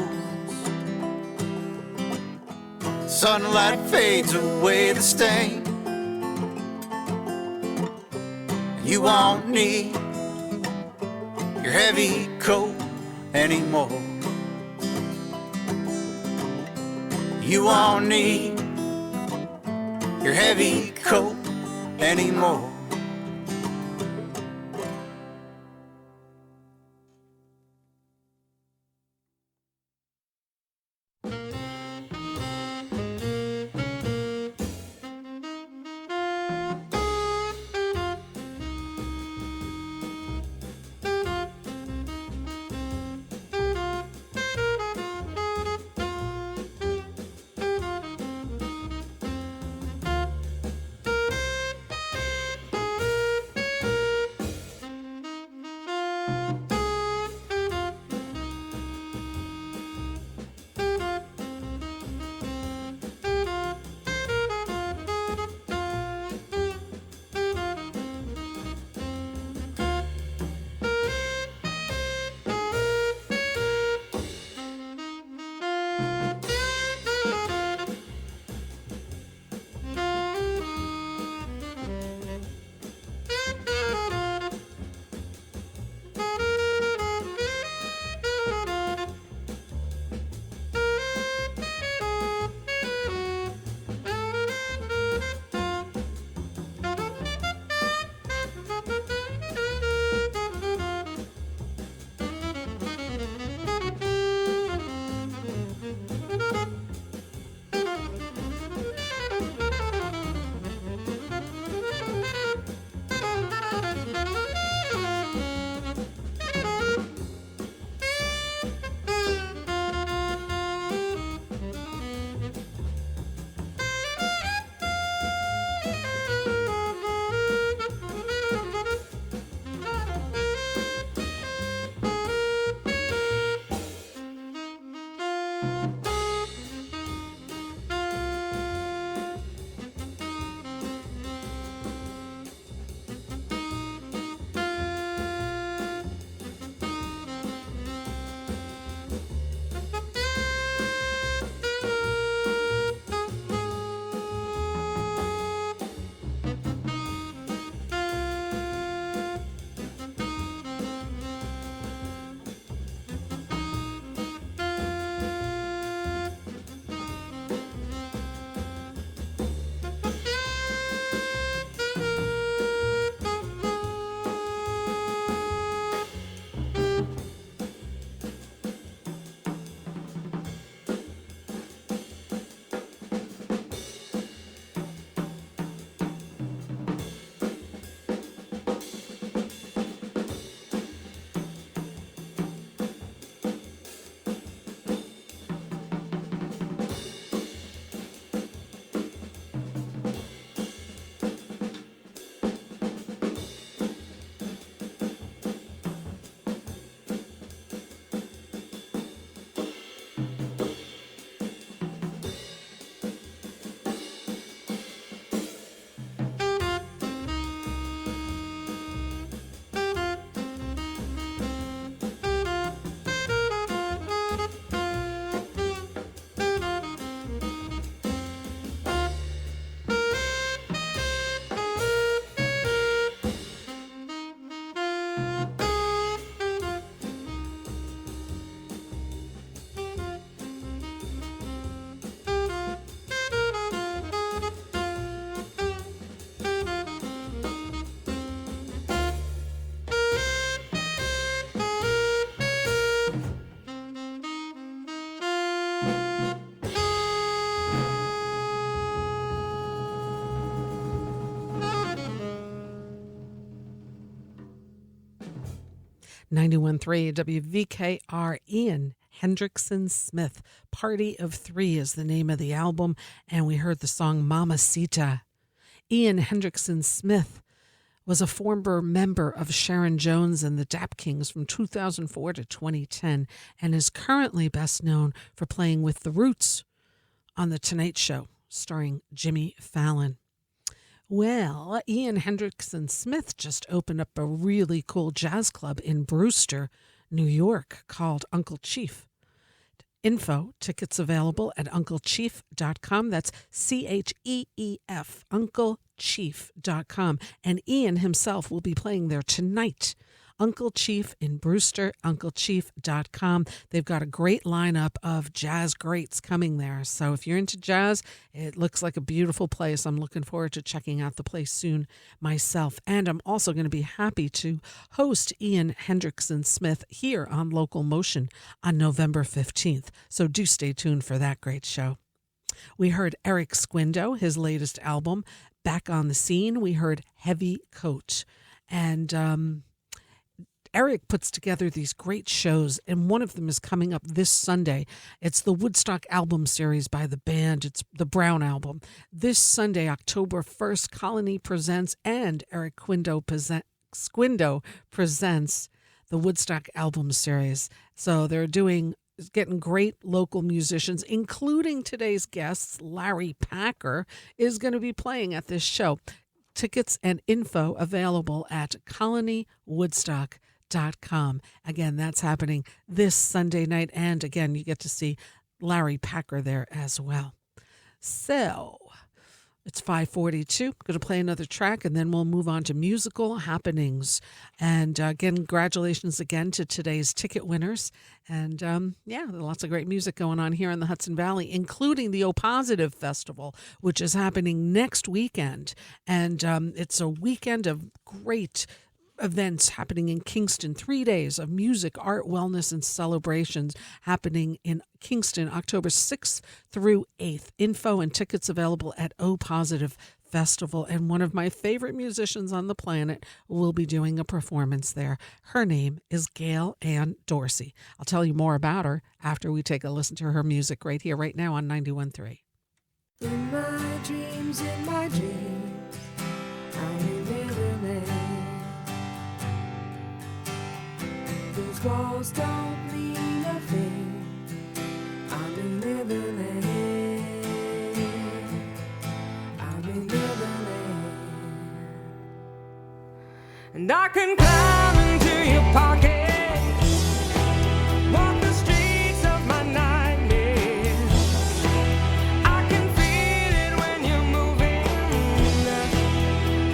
Sunlight fades away the stain, and you won't need your heavy coat anymore. You won't need your heavy coat anymore. .3 WVKR. Ian Hendrickson Smith. Party of Three is the name of the album, and we heard the song Mamacita. Ian Hendrickson Smith was a former member of Sharon Jones and the Dap Kings from 2004 to 2010 and is currently best known for playing with The Roots on The Tonight Show, starring Jimmy Fallon. Well, Ian Hendrickson Smith just opened up a really cool jazz club in Brewster, New York, called Uncle Chief. Tickets available at unclechief.com. That's CHEEF, unclechief.com. And Ian himself will be playing there tonight Uncle Chief in Brewster, unclechief.com. They've got a great lineup of jazz greats coming there. So if you're into jazz, it looks like a beautiful place. I'm looking forward to checking out the place soon myself. And I'm also going to be happy to host Ian Hendrickson Smith here on Local Motion on November 15th. So do stay tuned for that great show. We heard Eric Squindo, his latest album, Back on the Scene. We heard Heavy Coat. And Eric puts together these great shows, and one of them is coming up this Sunday. It's the Woodstock album series by the band. It's the Brown album. This Sunday, October 1st, Colony presents and Eric Squindo presents the Woodstock album series. So they're getting great local musicians, including today's guests. Larry Packer is going to be playing at this show. Tickets and info available at colonywoodstock.com. Again, that's happening this Sunday night. And again, you get to see Larry Packer there as well. So it's 5:42. I'm going to play another track, and then we'll move on to musical happenings. And again, congratulations again to today's ticket winners. And there's lots of great music going on here in the Hudson Valley, including the O Positive Festival, which is happening next weekend. And it's a weekend of great events happening in Kingston. 3 days of music, art, wellness, and celebrations happening in Kingston, October 6th through 8th. Info and tickets available at O Positive Festival. And one of my favorite musicians on the planet will be doing a performance there. Her name is Gail Ann Dorsey. I'll tell you more about her after we take a listen to her music right here, right now on 91.3. In my dreams, I'm in Neverland. Those walls don't mean nothing. I'm in Neverland. I'm in Neverland. And I can climb into your pockets, walk the streets of my nightmares. I can feel it when you're moving.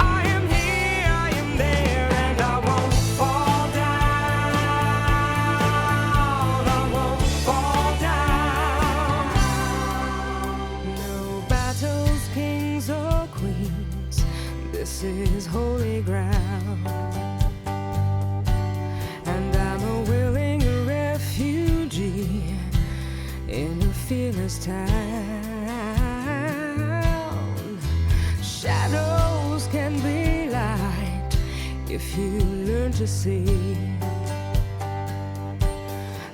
I am here, I am there, and I won't fall down. I won't fall down. No battles, kings or queens. This is holy ground. And I'm a willing refugee in a fearless town. Shadows can be light if you learn to see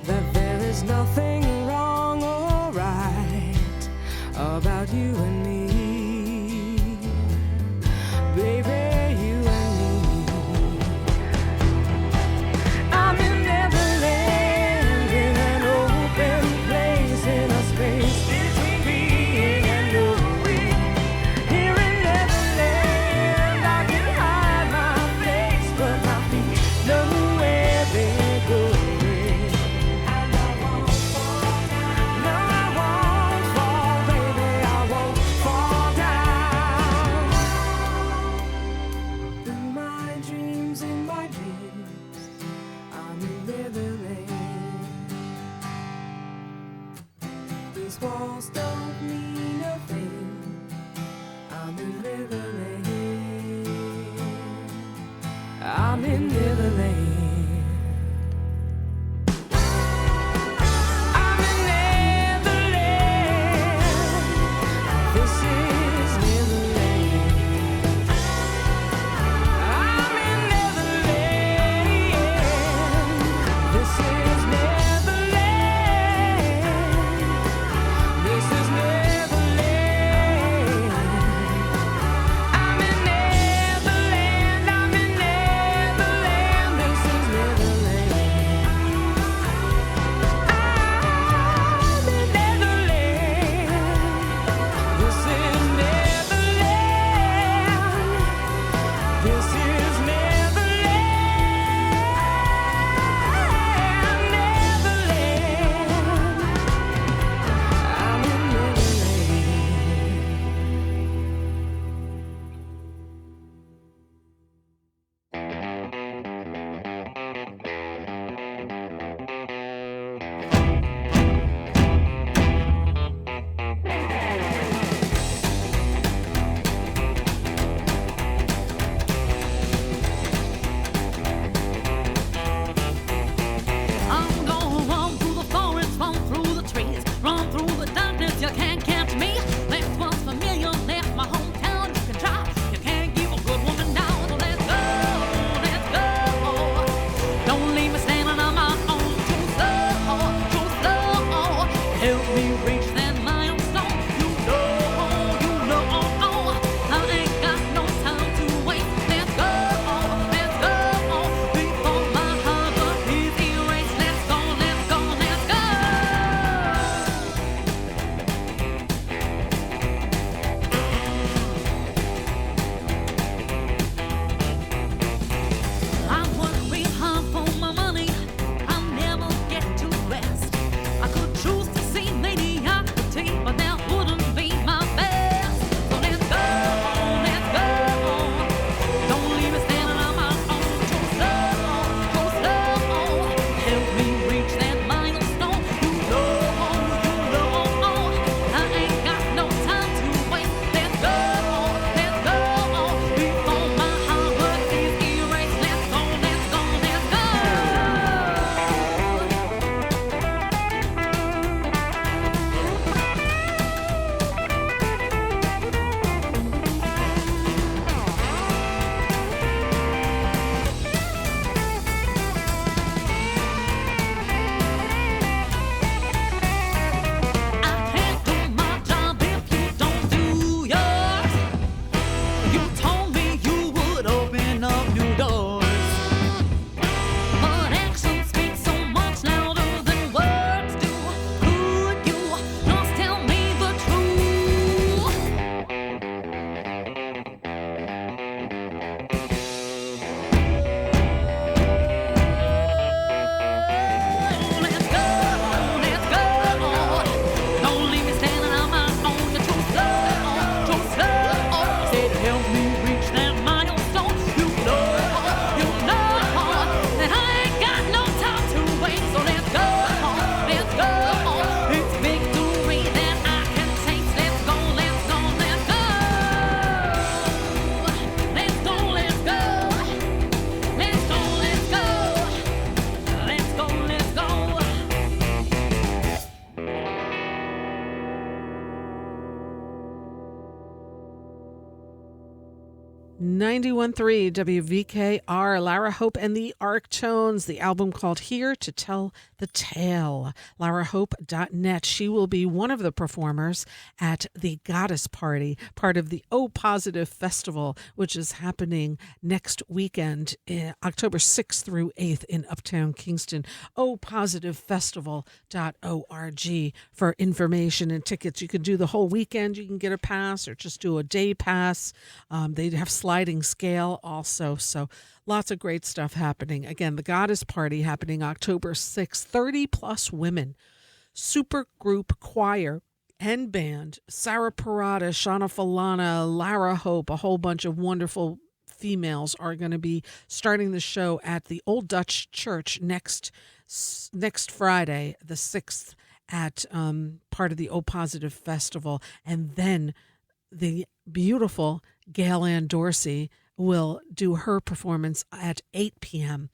that there is nothing wrong or right about you and me. Baby, you and me. I'm in Neverland, in an open place, in a space between being and knowing. Here in Neverland, I can hide my face, but my feet know where they're going. And I won't fall down. No, I won't fall, baby, I won't 91.3 WVKR, Lara Hope and the Arctones, the album called Here to Tell the Tale. LaraHope.net. She will be one of the performers at the Goddess Party, part of the O Positive Festival, which is happening next weekend, October 6th through 8th in Uptown Kingston. OPositiveFestival.org for information and tickets. You can do the whole weekend. You can get a pass or just do a day pass. They have sliding scale also. So lots of great stuff happening. Again, the Goddess Party happening October 6th. 30 plus women, super group choir and band, Sarah Parada, Shauna Falana, Lara Hope, a whole bunch of wonderful females are going to be starting the show at the Old Dutch Church next Friday, the 6th, at part of the O Positive Festival. And then the beautiful Gail Ann Dorsey will do her performance at 8 p.m.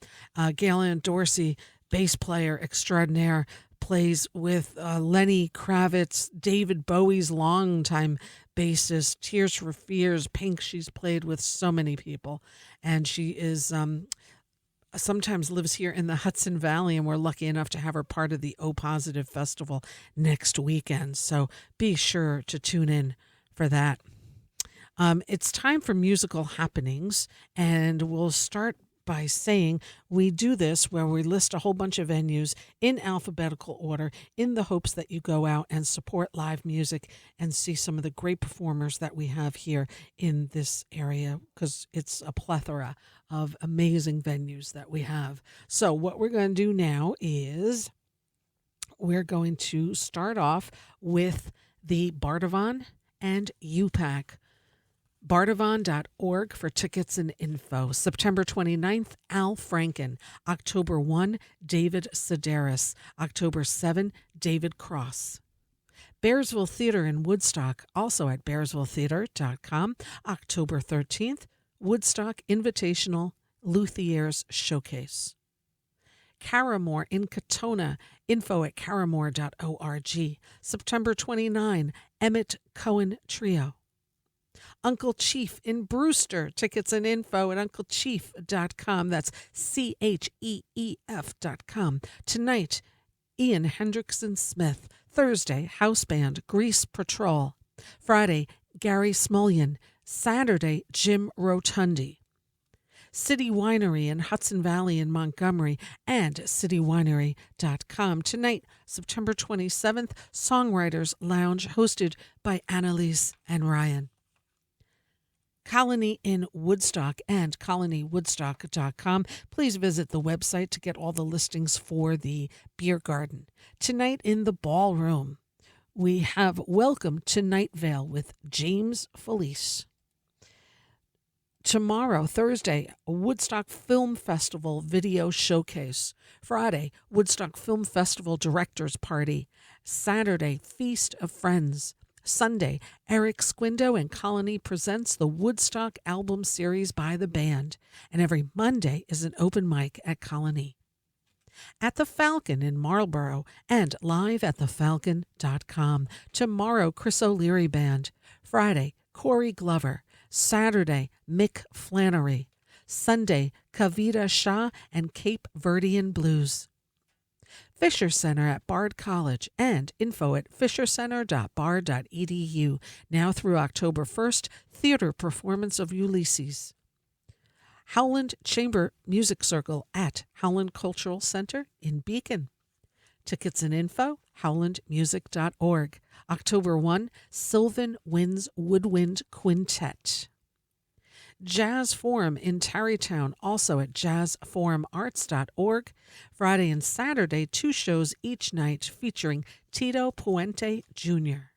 Gail Ann Dorsey, bass player extraordinaire, plays with Lenny Kravitz, David Bowie's longtime bassist, Tears for Fears, Pink. She's played with so many people. And she is sometimes lives here in the Hudson Valley, and we're lucky enough to have her part of the O Positive Festival next weekend. So be sure to tune in for that. It's time for musical happenings, and we'll start by saying we do this where we list a whole bunch of venues in alphabetical order in the hopes that you go out and support live music and see some of the great performers that we have here in this area, because it's a plethora of amazing venues that we have. So what we're going to do now is we're going to start off with the Bardavon and UPAC. Bardavon.org for tickets and info. September 29th, Al Franken. October 1, David Sedaris. October 7, David Cross. Bearsville Theater in Woodstock, also at bearsvilletheater.com. October 13th, Woodstock Invitational Luthiers Showcase. Caramore in Katona, info at caramore.org. September 29, Emmett Cohen Trio. Uncle Chief in Brewster. Tickets and info at unclechief.com. That's CHEEF.com. Tonight, Ian Hendrickson Smith. Thursday, House Band, Grease Patrol. Friday, Gary Smulyan. Saturday, Jim Rotundi. City Winery in Hudson Valley in Montgomery and citywinery.com. Tonight, September 27th, Songwriters Lounge hosted by Annalise and Ryan. Colony in Woodstock and colonywoodstock.com. Please visit the website to get all the listings for the beer garden. Tonight in the ballroom, we have Welcome to Night Vale with James Felice. Tomorrow, Thursday, Woodstock Film Festival Video Showcase. Friday, Woodstock Film Festival Directors Party. Saturday, Feast of Friends. Sunday, Eric Squindo and Colony presents the Woodstock album series by the band. And every Monday is an open mic at Colony. At the Falcon in Marlborough and live at thefalcon.com. Tomorrow, Chris O'Leary Band. Friday, Corey Glover. Saturday, Mick Flannery. Sunday, Kavita Shah and Cape Verdean Blues. Fisher Center at Bard College and info at fishercenter.bard.edu. Now through October 1st, theater performance of Ulysses. Howland Chamber Music Circle at Howland Cultural Center in Beacon. Tickets and info, howlandmusic.org. October 1, Sylvan Winds Woodwind Quintet. Jazz Forum in Tarrytown, also at jazzforumarts.org. Friday and Saturday, 2 shows each night featuring Tito Puente Jr.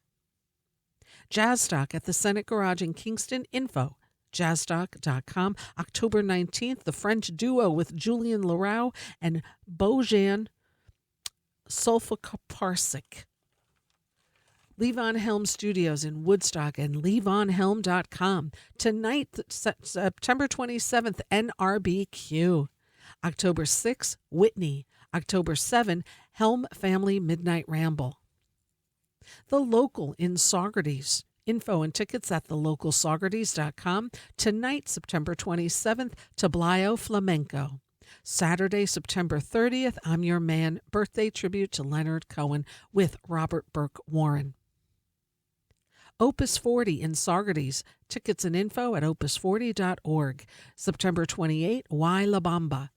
Jazzstock at the Senate Garage in Kingston, info, jazzstock.com. October 19th, the French duo with Julian Leroux and Bojan Solfaparsik. Levon Helm Studios in Woodstock and levonhelm.com. Tonight, September 27th, NRBQ. October 6th, Whitney. October 7th, Helm Family Midnight Ramble. The Local in Saugerties. Info and tickets at thelocalsaugerties.com. Tonight, September 27th, Tablao Flamenco. Saturday, September 30th, I'm Your Man, birthday tribute to Leonard Cohen with Robert Burke Warren. Opus 40 in Saugerties. Tickets and info at opus40.org. September 28, Y La Bamba.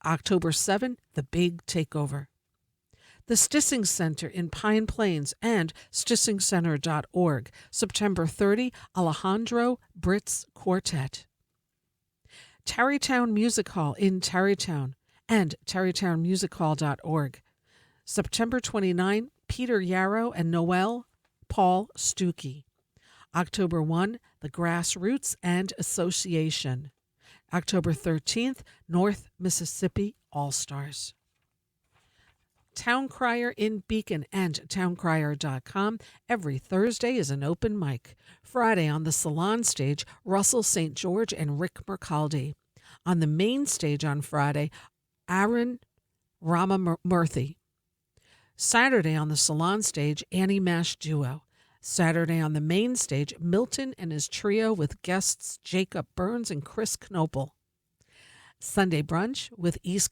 October 7, The Big Takeover. The Stissing Center in Pine Plains and stissingcenter.org. September 30, Alejandro Brits Quartet. Tarrytown Music Hall in Tarrytown and tarrytownmusichall.org. September 29, Peter Yarrow and Noel Paul Stuckey. October 1, the Grassroots and Association. October 13th, North Mississippi All-Stars. Town Crier in Beacon and towncrier.com. Every Thursday is an open mic. Friday on the Salon stage, Russell St. George and Rick Mercaldi. On the main stage on Friday, Aaron Ramamurthy. Saturday on the Salon stage, Annie Mash Duo. Saturday on the main stage, Milton and his trio with guests Jacob Burns and Chris Knopel. Sunday brunch with East Coast